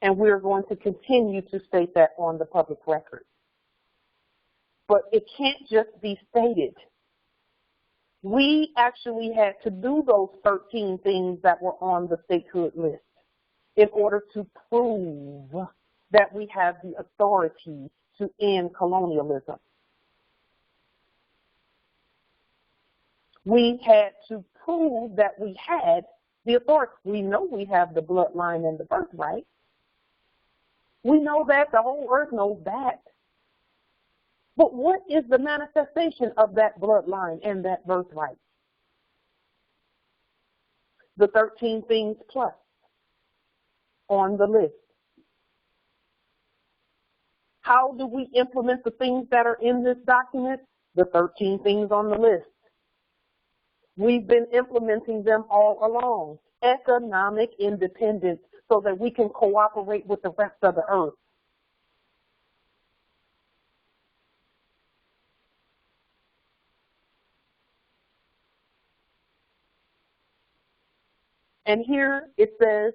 and we're going to continue to state that on the public record. But it can't just be stated. We actually had to do those 13 things that were on the statehood list in order to prove that we have the authority to end colonialism. We had to prove that we had the authority. We know we have the bloodline and the birthright. We know that. The whole earth knows that. But what is the manifestation of that bloodline and that birthright? The 13 things plus on the list. How do we implement the things that are in this document? The 13 things on the list. We've been implementing them all along. Economic independence so that we can cooperate with the rest of the earth. And here it says,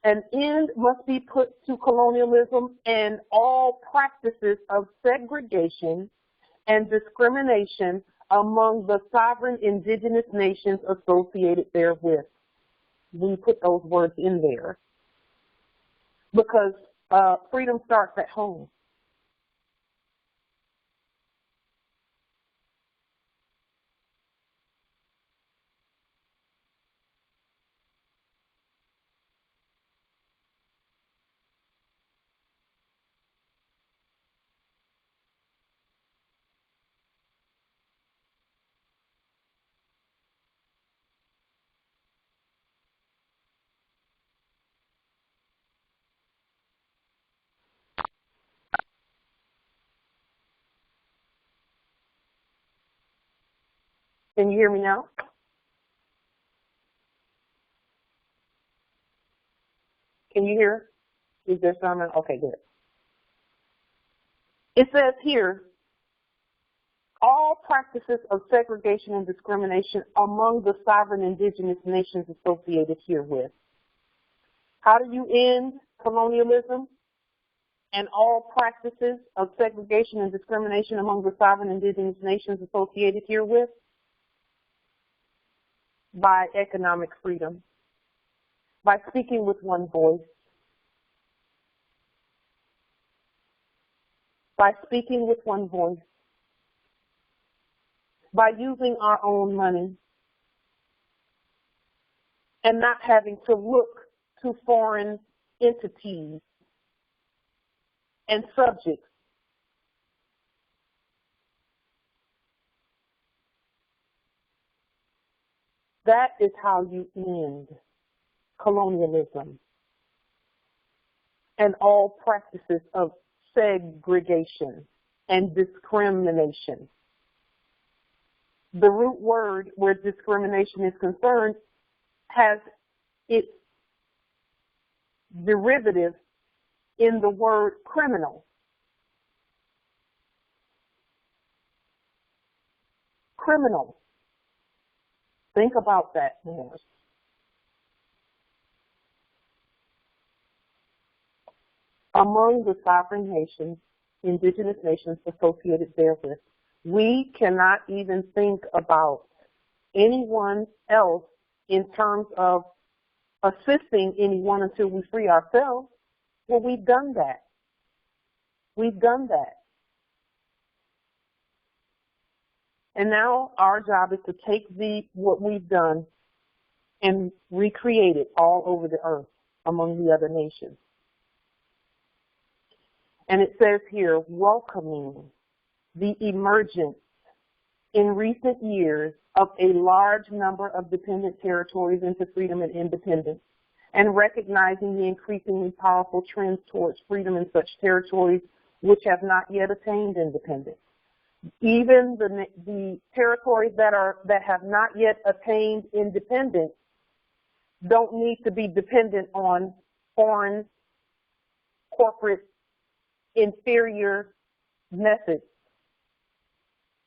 an end must be put to colonialism and all practices of segregation and discrimination among the sovereign indigenous nations associated therewith. We put those words in there because freedom starts at home. Can you hear me now? Can you hear? Is there someone? Okay, good. It says here, all practices of segregation and discrimination among the sovereign indigenous nations associated herewith. How do you end colonialism and all practices of segregation and discrimination among the sovereign indigenous nations associated herewith? By economic freedom, by speaking with one voice, by speaking with one voice, by using our own money and not having to look to foreign entities and subjects. That is how you end colonialism and all practices of segregation and discrimination. The root word where discrimination is concerned has its derivative in the word criminal. Criminal. Think about that more. Among the sovereign nations, indigenous nations associated therewith, we cannot even think about anyone else in terms of assisting anyone until we free ourselves. Well, we've done that. We've done that. And now our job is to take what we've done and recreate it all over the earth among the other nations. And it says here, welcoming the emergence in recent years of a large number of dependent territories into freedom and independence, and recognizing the increasingly powerful trends towards freedom in such territories which have not yet attained independence. Even the territories that have not yet attained independence don't need to be dependent on foreign corporate inferior methods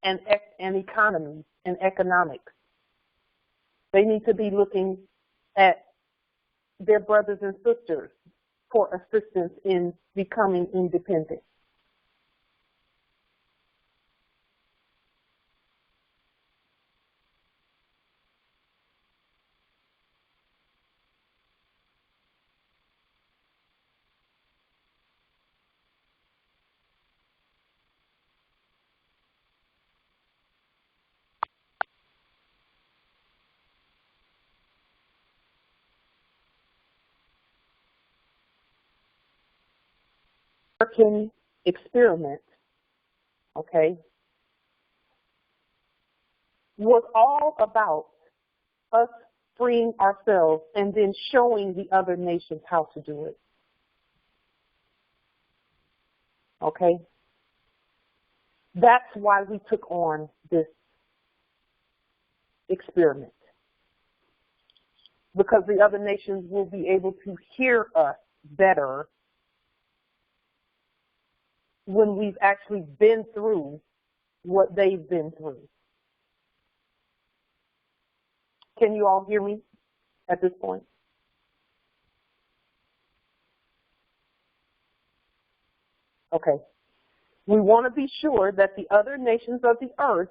and economies and economics. They need to be looking at their brothers and sisters for assistance in becoming independent. American experiment, okay, was all about us freeing ourselves and then showing the other nations how to do it. Okay? That's why we took on this experiment. Because the other nations will be able to hear us better when we've actually been through what they've been through. Can you all hear me at this point? Okay. We want to be sure that the other nations of the earth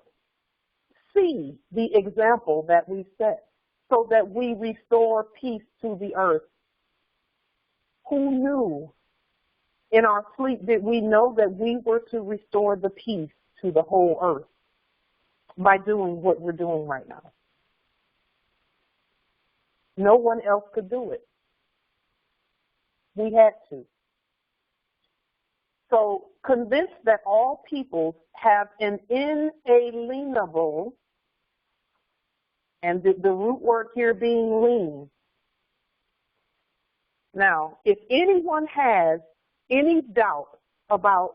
see the example that we set so that we restore peace to the earth. Who knew? In our sleep, did we know that we were to restore the peace to the whole earth by doing what we're doing right now? No one else could do it. We had to. So, convinced that all peoples have an inalienable, and the root word here being lean. Now, if anyone has any doubt about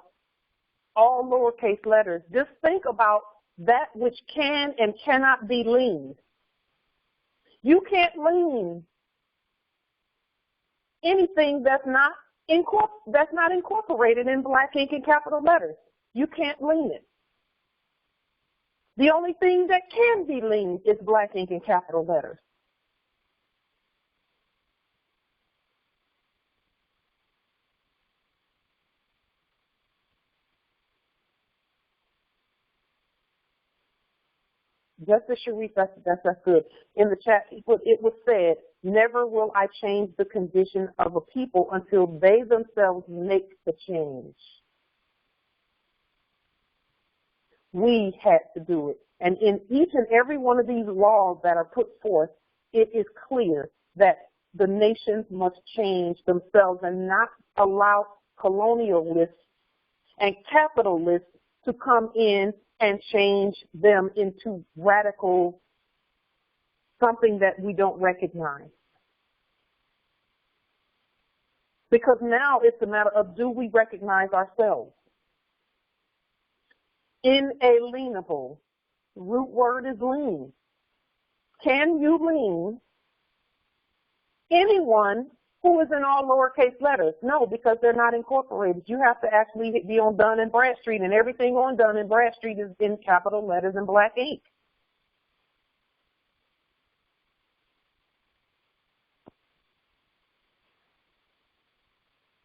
all lowercase letters, just think about that which can and cannot be leaned. You can't lean anything that's not incorporated in black ink and capital letters. You can't lean it. The only thing that can be leaned is black ink and capital letters. Justice Sharif, that's good. In the chat, it was said, never will I change the condition of a people until they themselves make the change. We had to do it. And in each and every one of these laws that are put forth, it is clear that the nations must change themselves and not allow colonialists and capitalists to come in and change them into radical something that we don't recognize. Because now it's a matter of, do we recognize ourselves? Inalienable. Root word is lean. Can you lean anyone who is in all lowercase letters? No, because they're not incorporated. You have to actually be on Dun and Bradstreet, and everything on Dun and Bradstreet is in capital letters and black ink.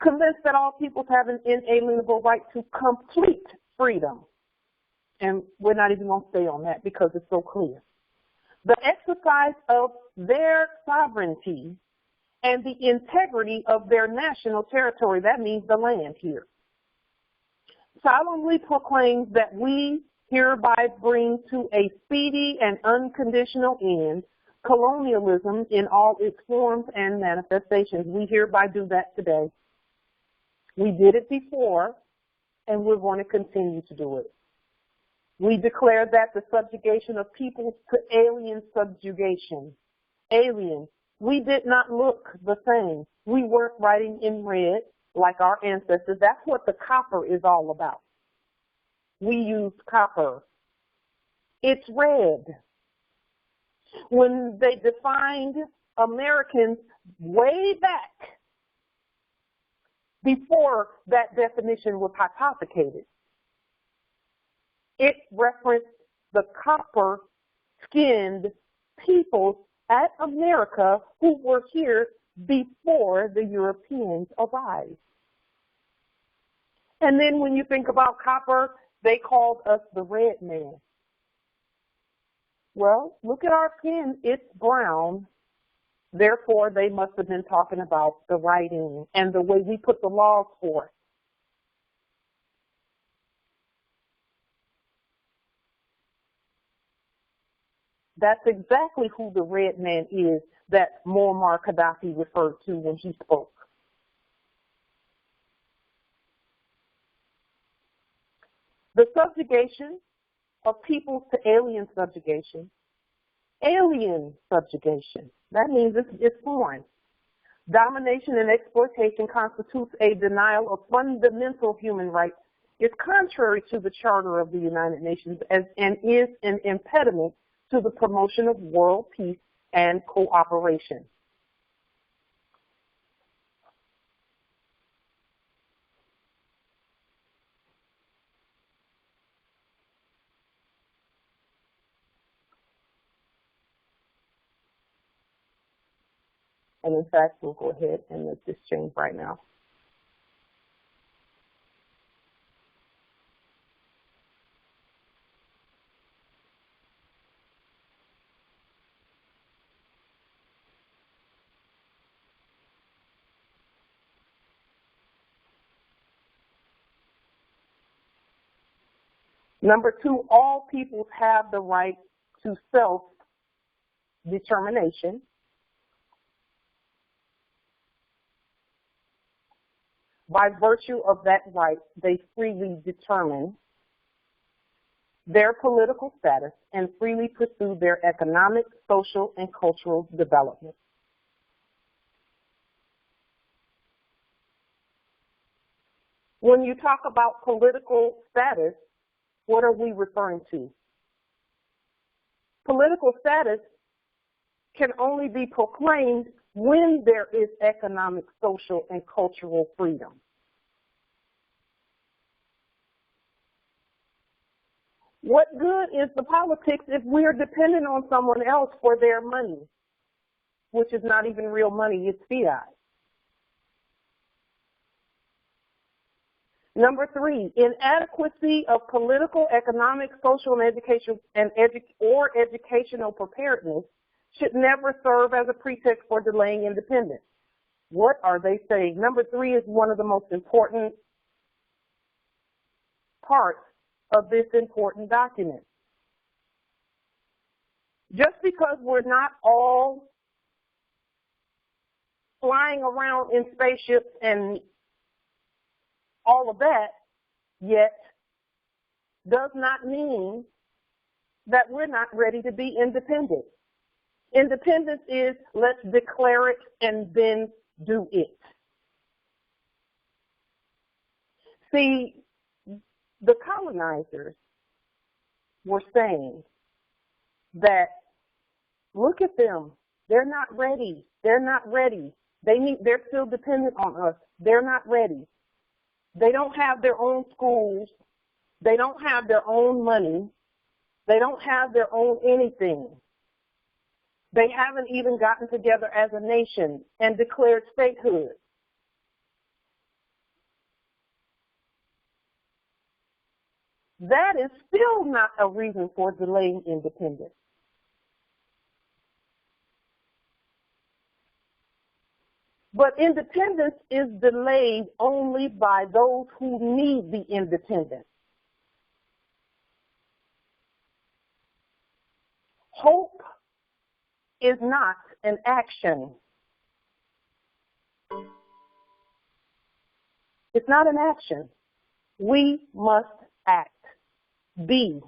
Convinced that all peoples have an inalienable right to complete freedom. And we're not even going to stay on that because it's so clear. The exercise of their sovereignty and the integrity of their national territory, that means the land here, solemnly proclaims that we hereby bring to a speedy and unconditional end colonialism in all its forms and manifestations. We hereby do that today. We did it before, and we're going to continue to do it. We declare that the subjugation of peoples to alien subjugation. Alien. We did not look the same. We weren't writing in red like our ancestors. That's what the copper is all about. we use copper. It's red. When they defined Americans way back, before that definition was hypothecated, it referenced the copper-skinned people at America who were here before the Europeans arrived. And then when you think about copper, they called us the red man. Well, look at our skin, it's brown. Therefore, they must have been talking about the writing and the way we put the laws forth. That's exactly who the red man is that Muammar Gaddafi referred to when he spoke. The subjugation of peoples to alien subjugation. Alien subjugation. That means it's foreign. Domination and exploitation constitutes a denial of fundamental human rights. It's contrary to the Charter of the United Nations and is an impediment to the promotion of world peace and cooperation. And in fact, we'll go ahead and let this change right now. Number two, all peoples have the right to self-determination. By virtue of that right, they freely determine their political status and freely pursue their economic, social, and cultural development. When you talk about political status, what are we referring to? Political status can only be proclaimed when there is economic, social, and cultural freedom. What good is the politics if we're dependent on someone else for their money, which is not even real money, it's fiat? Number three, inadequacy of political, economic, social, and educational preparedness should never serve as a pretext for delaying independence. What are they saying? Number three is one of the most important parts of this important document. Just because we're not all flying around in spaceships and all of that yet does not mean that we're not ready to be independent. Independence is let's declare it and then do it. See, the colonizers were saying that, look at them, they're not ready, they're not ready. They're still dependent on us, they're not ready. They don't have their own schools, they don't have their own money, they don't have their own anything. They haven't even gotten together as a nation and declared statehood. That is still not a reason for delaying independence. But independence is delayed only by those who need the independence. Hope is not an action. It's not an action. We must act. Be.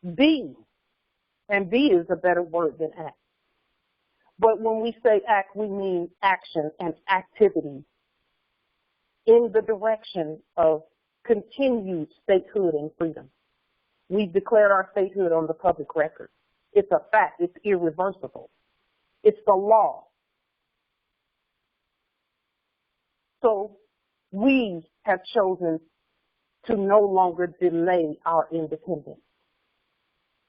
And be is a better word than act. But when we say act, we mean action and activity in the direction of continued statehood and freedom. We've declared our statehood on the public record. It's a fact. It's irreversible. It's the law. So we have chosen to no longer delay our independence.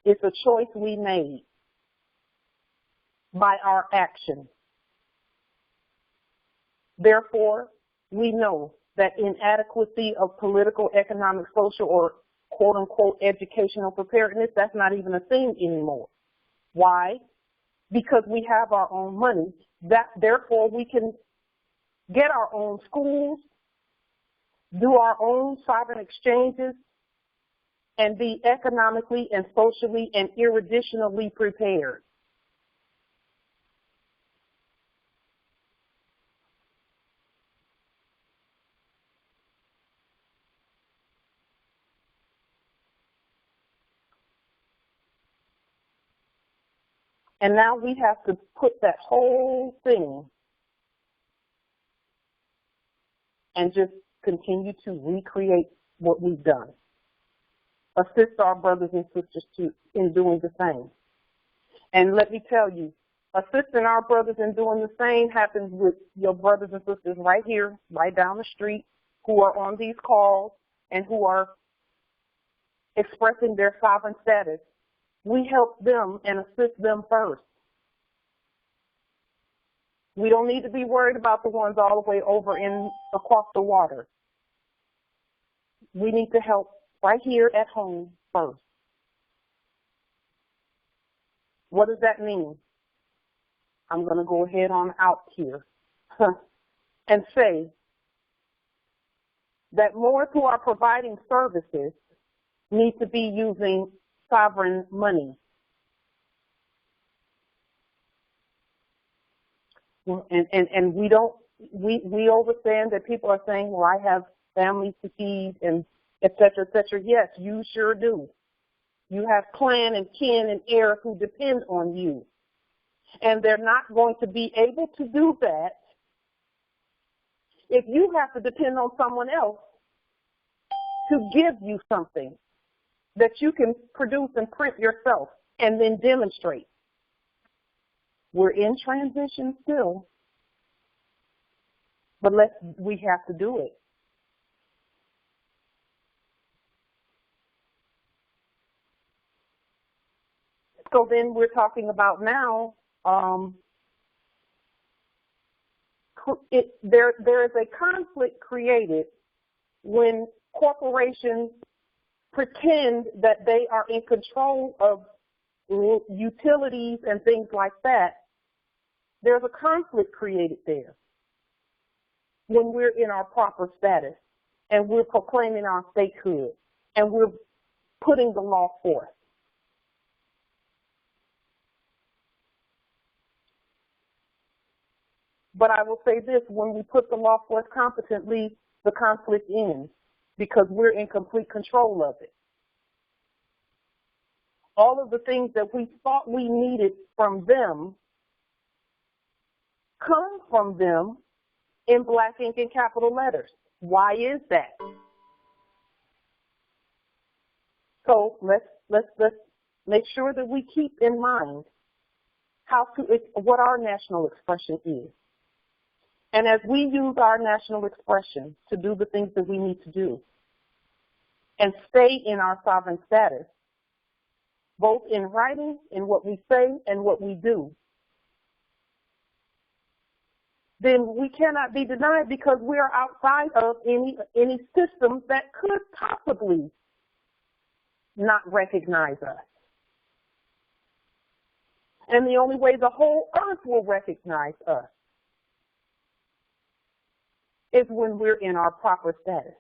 It's a choice we made by our actions. Therefore, we know that inadequacy of political, economic, social, or quote-unquote educational preparedness, that's not even a thing anymore. Why? Because we have our own money. Therefore, we can get our own schools, do our own sovereign exchanges, and be economically and socially and irredeemably prepared. And now we have to put that whole thing and just continue to recreate what we've done. Assist our brothers and sisters in doing the same. And let me tell you, assisting our brothers in doing the same happens with your brothers and sisters right here, right down the street, who are on these calls and who are expressing their sovereign status. We help them and assist them first. We don't need to be worried about the ones all the way over across the water. We need to help right here at home first. What does that mean? I'm going to go ahead on out here and say that more who are providing services need to be using sovereign money. And we understand that people are saying, well, I have families to feed and et cetera, et cetera. Yes, you sure do. You have clan and kin and heirs who depend on you. And they're not going to be able to do that if you have to depend on someone else to give you something that you can produce and print yourself and then demonstrate. We're in transition still, but we have to do it. So then we're talking about now, there is a conflict created when corporations pretend that they are in control of utilities and things like that. There's a conflict created there when we're in our proper status and we're proclaiming our statehood and we're putting the law forth. But I will say this, when we put the law forth competently, the conflict ends because we're in complete control of it. All of the things that we thought we needed from them come from them in black ink and capital letters. Why is that? So let's make sure that we keep in mind what our national expression is. And as we use our national expression to do the things that we need to do and stay in our sovereign status, both in writing, in what we say, and what we do, then we cannot be denied because we are outside of any system that could possibly not recognize us. And the only way the whole earth will recognize us is when we're in our proper status,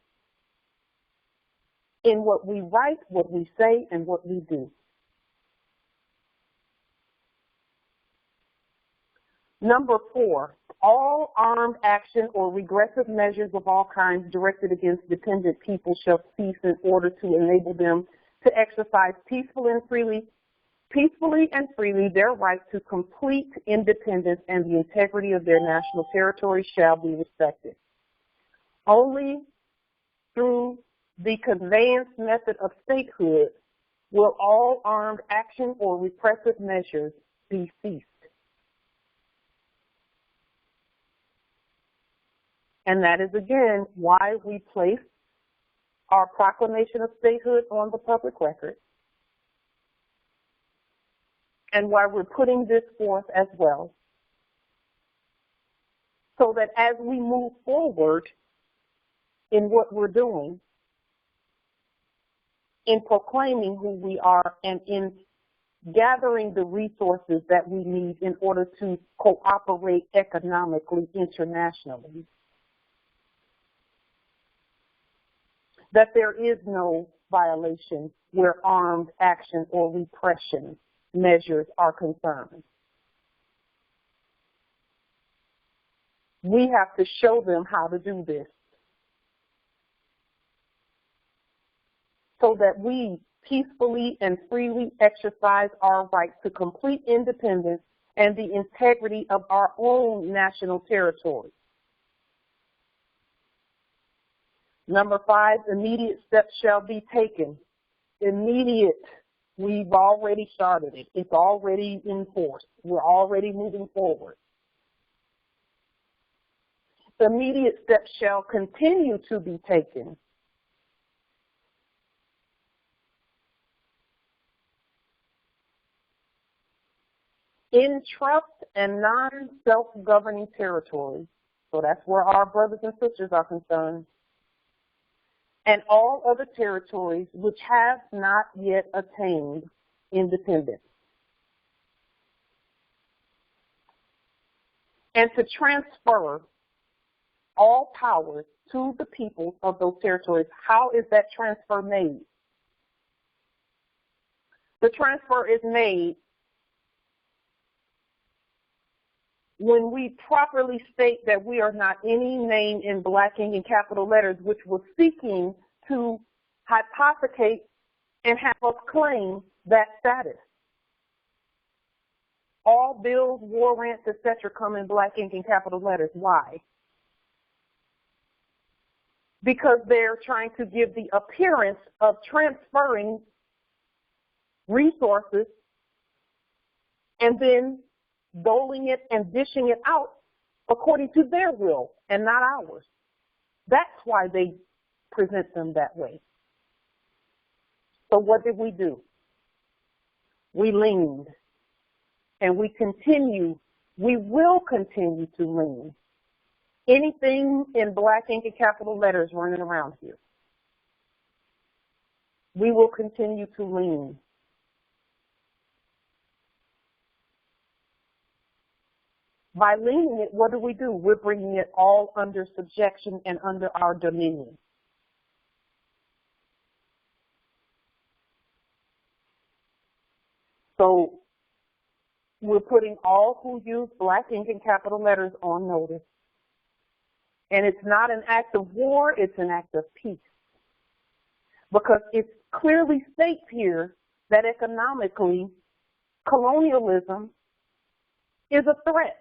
in what we write, what we say, and what we do. Number 4, all armed action or regressive measures of all kinds directed against dependent people shall cease in order to enable them to exercise peacefully and freely their right to complete independence, and the integrity of their national territory shall be respected. Only through the conveyance method of statehood, will all armed action or repressive measures be ceased. And that is, again, why we place our proclamation of statehood on the public record, and why we're putting this forth as well, so that as we move forward in what we're doing, in proclaiming who we are and in gathering the resources that we need in order to cooperate economically internationally, that there is no violation where armed action or repression measures are concerned. We have to show them how to do this so that we peacefully and freely exercise our right to complete independence and the integrity of our own national territory. Number 5, immediate steps shall be taken. Immediate. We've already started it. It's already in force. We're already moving forward. Immediate steps shall continue to be taken in trust and non-self-governing territories. So that's where our brothers and sisters are concerned. And all other territories which have not yet attained independence. And to transfer all powers to the peoples of those territories. How is that transfer made? The transfer is made when we properly state that we are not any name in black ink and capital letters, which was seeking to hypothecate and have us claim that status. All bills, war rants, etc. come in black ink and capital letters. Why? Because they're trying to give the appearance of transferring resources and then doling it and dishing it out according to their will and not ours. That's why they present them that way. So what did we do? We leaned, and we will continue to lean. Anything in black ink and capital letters running around here, we will continue to lean. By leaning it, what do? We're bringing it all under subjection and under our dominion. So we're putting all who use black ink and capital letters on notice. And it's not an act of war, it's an act of peace. Because it clearly states here that economically, colonialism is a threat.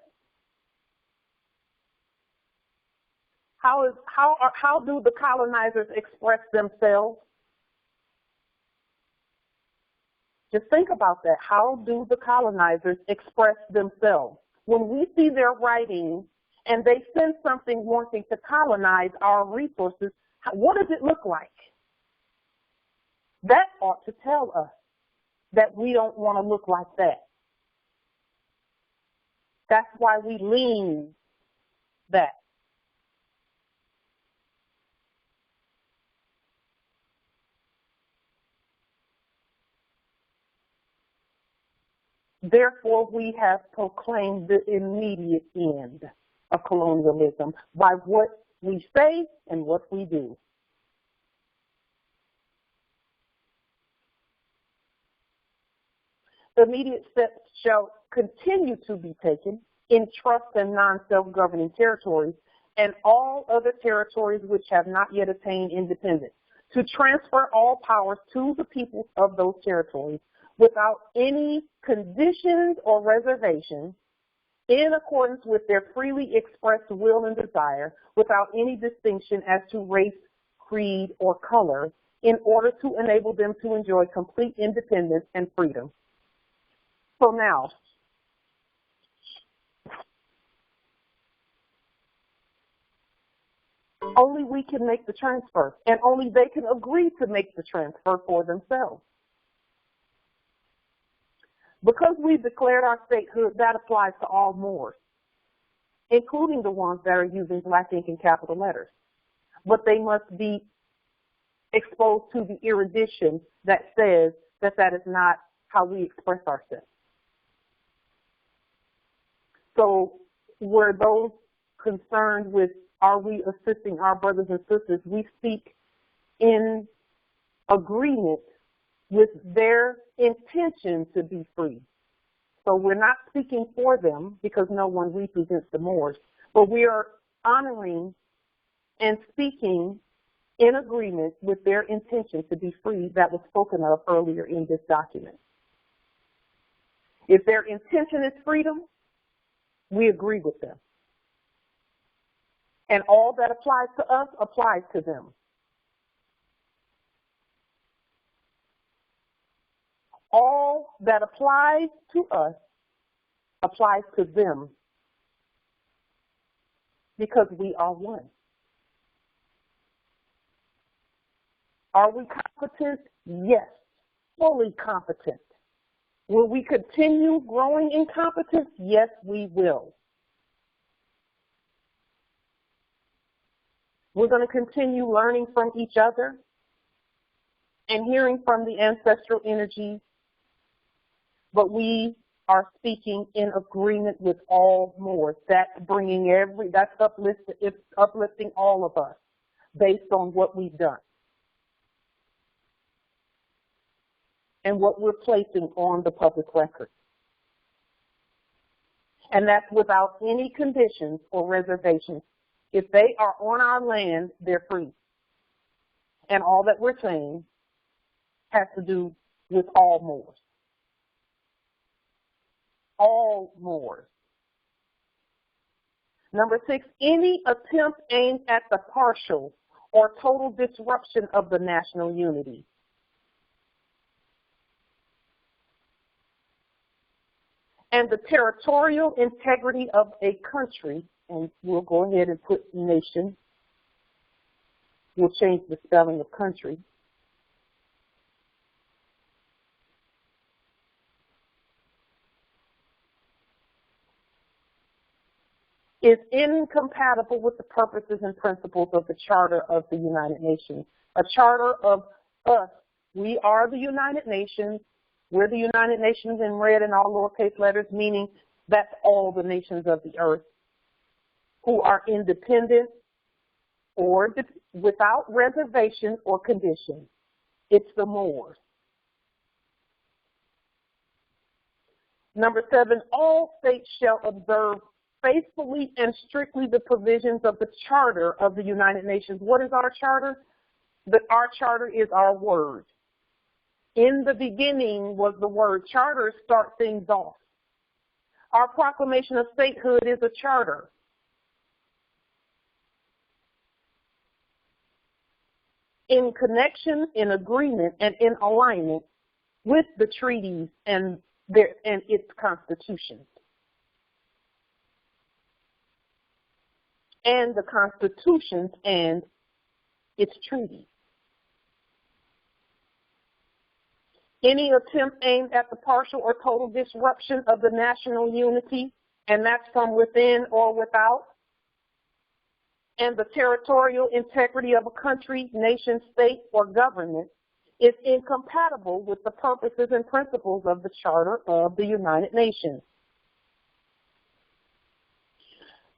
How do the colonizers express themselves? Just think about that. How do the colonizers express themselves? When we see their writing and they send something wanting to colonize our resources, what does it look like? That ought to tell us that we don't want to look like that. That's why we lean that. Therefore, we have proclaimed the immediate end of colonialism by what we say and what we do. Immediate steps shall continue to be taken in trust and non-self-governing territories and all other territories which have not yet attained independence, to transfer all powers to the peoples of those territories without any conditions or reservations, in accordance with their freely expressed will and desire, without any distinction as to race creed, or color in order to enable them to enjoy complete independence and freedom. So now, only we can make the transfer, and only they can agree to make the transfer for themselves. Because we've declared our statehood, that applies to all Moors, including the ones that are using black ink and capital letters. But they must be exposed to the erudition that says that that is not how we express ourselves. So were those concerned with, are we assisting our brothers and sisters, we speak in agreement with their intention to be free. So we're not speaking for them because no one represents the Moors, but we are honoring and speaking in agreement with their intention to be free that was spoken of earlier in this document. If their intention is freedom, we agree with them. And all that applies to us applies to them. All that applies to us applies to them because we are one. Are we competent? Yes, fully competent. Will we continue growing in competence? Yes, we will. We're going to continue learning from each other and hearing from the ancestral energies, but we are speaking in agreement with all Moors. That's bringing that's uplifting all of us based on what we've done and what we're placing on the public record. And that's without any conditions or reservations. If they are on our land, they're free. And all that we're saying has to do with all Moors. All Moors. Number 6, any attempt aimed at the partial or total disruption of the national unity. And the territorial integrity of a country, and we'll go ahead and put nation. We'll change the spelling of country. Is incompatible with the purposes and principles of the Charter of the United Nations. A charter of us. We are the United Nations. We're the United Nations in red and all lowercase letters, meaning that's all the nations of the earth who are independent or without reservation or condition. It's the Moors. Number 7, all states shall observe faithfully and strictly the provisions of the Charter of the United Nations. What is our charter? Our charter is our word. In the beginning was the word. Charters start things off. Our proclamation of statehood is a charter. In connection, in agreement, and in alignment with the treaties and its constitutions. And the constitutions and its treaties. Any attempt aimed at the partial or total disruption of the national unity, and that's from within or without, and the territorial integrity of a country, nation, state, or government is incompatible with the purposes and principles of the Charter of the United Nations.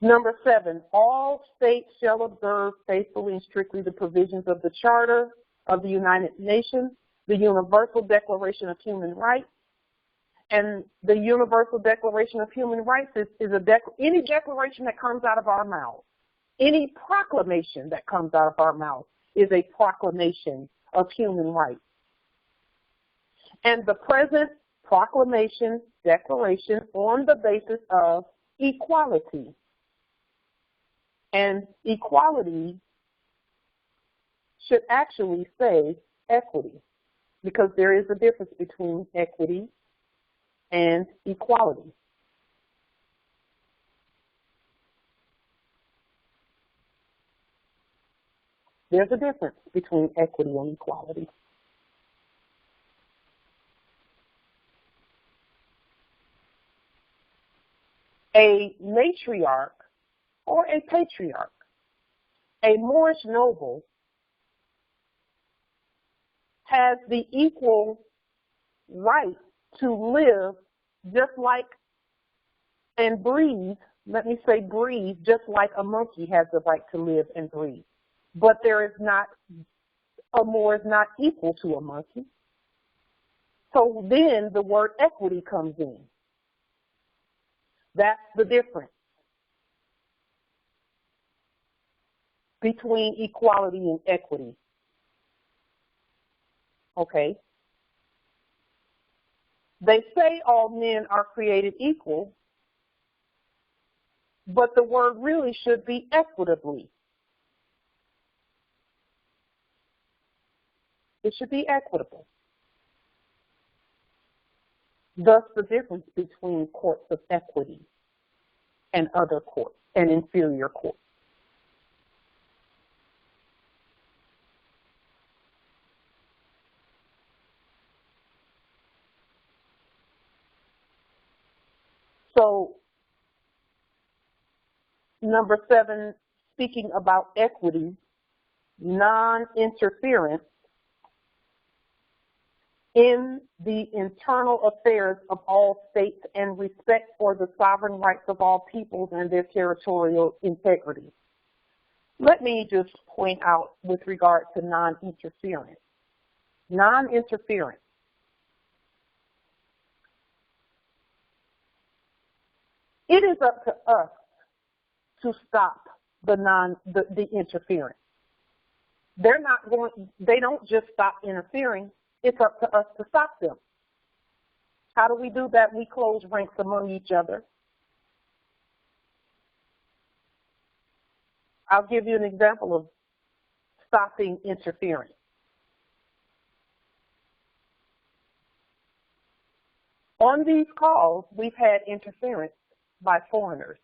Number 7, all states shall observe faithfully and strictly the provisions of the Charter of the United Nations, the Universal Declaration of Human Rights. And the Universal Declaration of Human Rights is any declaration that comes out of our mouth, any proclamation that comes out of our mouth is a proclamation of human rights. And the present proclamation, declaration on the basis of equality. And equality should actually say equity, because there is a difference between equity and equality. There's a difference between equity and equality. A matriarch or a patriarch, a Moorish noble, has the equal right to live just like and breathe, let me say breathe, just like a monkey has the right to live and breathe. But there is not, a Moor is not equal to a monkey. So then the word equity comes in. That's the difference between equality and equity. Okay? They say all men are created equal, but the word really should be equitably. It should be equitable. Thus the difference between courts of equity and other courts and inferior courts. So, number 7, speaking about equity, non-interference in the internal affairs of all states and respect for the sovereign rights of all peoples and their territorial integrity. Let me just point out with regard to non-interference. Non-interference. It is up to us to stop the interference. They don't just stop interfering. It's up to us to stop them. How do we do that? We close ranks among each other. I'll give you an example of stopping interference. On these calls, we've had interference by foreigners.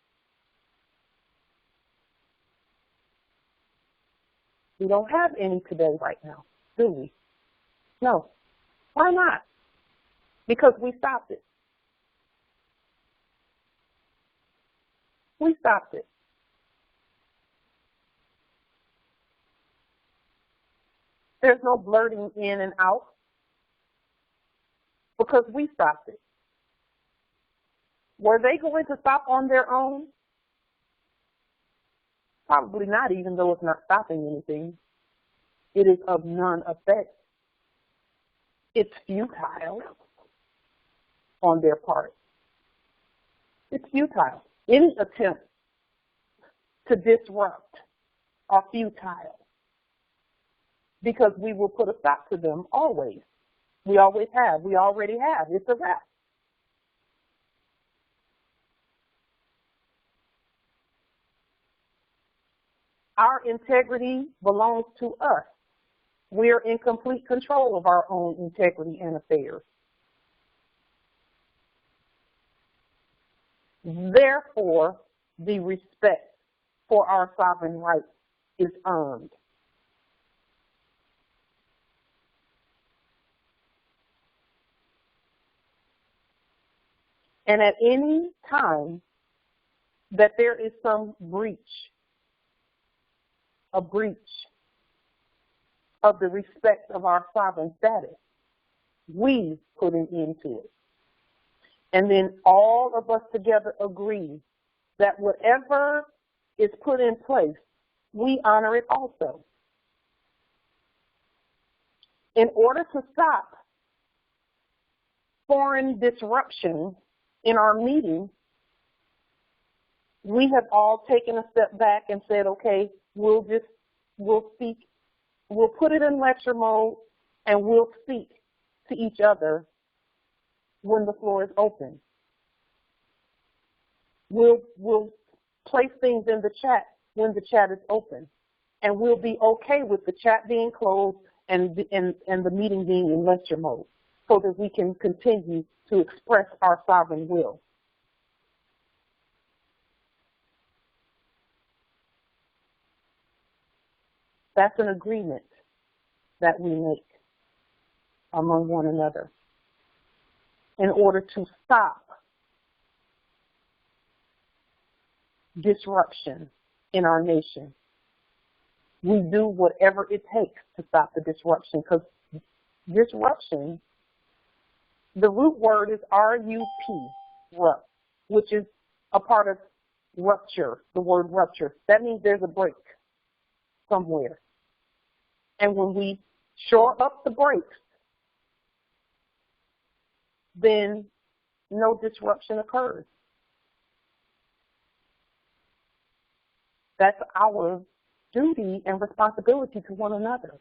We don't have any today right now, do we? No. Why not? Because we stopped it. We stopped it. There's no blurting in and out because we stopped it. Were they going to stop on their own? Probably not, even though it's not stopping anything. It is of none effect. It's futile on their part. It's futile. Any attempt to disrupt are futile because we will put a stop to them always. We always have. We already have. It's a wrap. Our integrity belongs to us. We are in complete control of our own integrity and affairs. Therefore, the respect for our sovereign rights is earned. And at any time that there is some a breach of the respect of our sovereign status, we put an end to it. And then all of us together agree that whatever is put in place, we honor it also. In order to stop foreign disruption in our meeting, we have all taken a step back and said, okay, we'll speak, we'll put it in lecture mode, and we'll speak to each other when the floor is open. We'll place things in the chat when the chat is open. and we'll be okay with the chat being closed and the meeting being in lecture mode so that we can continue to express our sovereign will. That's an agreement that we make among one another in order to stop disruption in our nation. We do whatever it takes to stop the disruption, because disruption, the root word is R-U-P, rupt, which is a part of rupture, the word rupture. That means there's a break somewhere. And when we shore up the breaks, then no disruption occurs. That's our duty and responsibility to one another.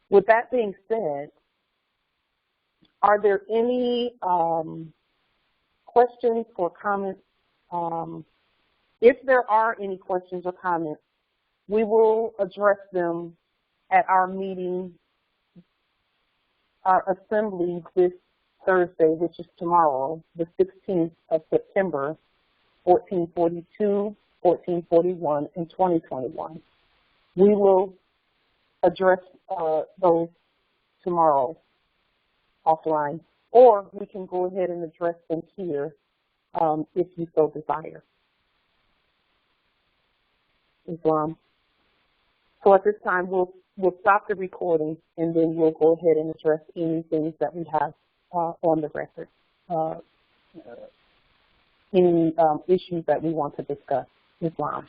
With that being said, are there any questions or comments? If there are any questions or comments, we will address them at our meeting, our assembly this Thursday, which is tomorrow, the 16th of September, 1442, 1441, and 2021. We will address those tomorrow offline, or we can go ahead and address them here if you so desire. Islam. So at this time, we'll stop the recording, and then we'll go ahead and address any things that we have on the record, any issues that we want to discuss. Islam.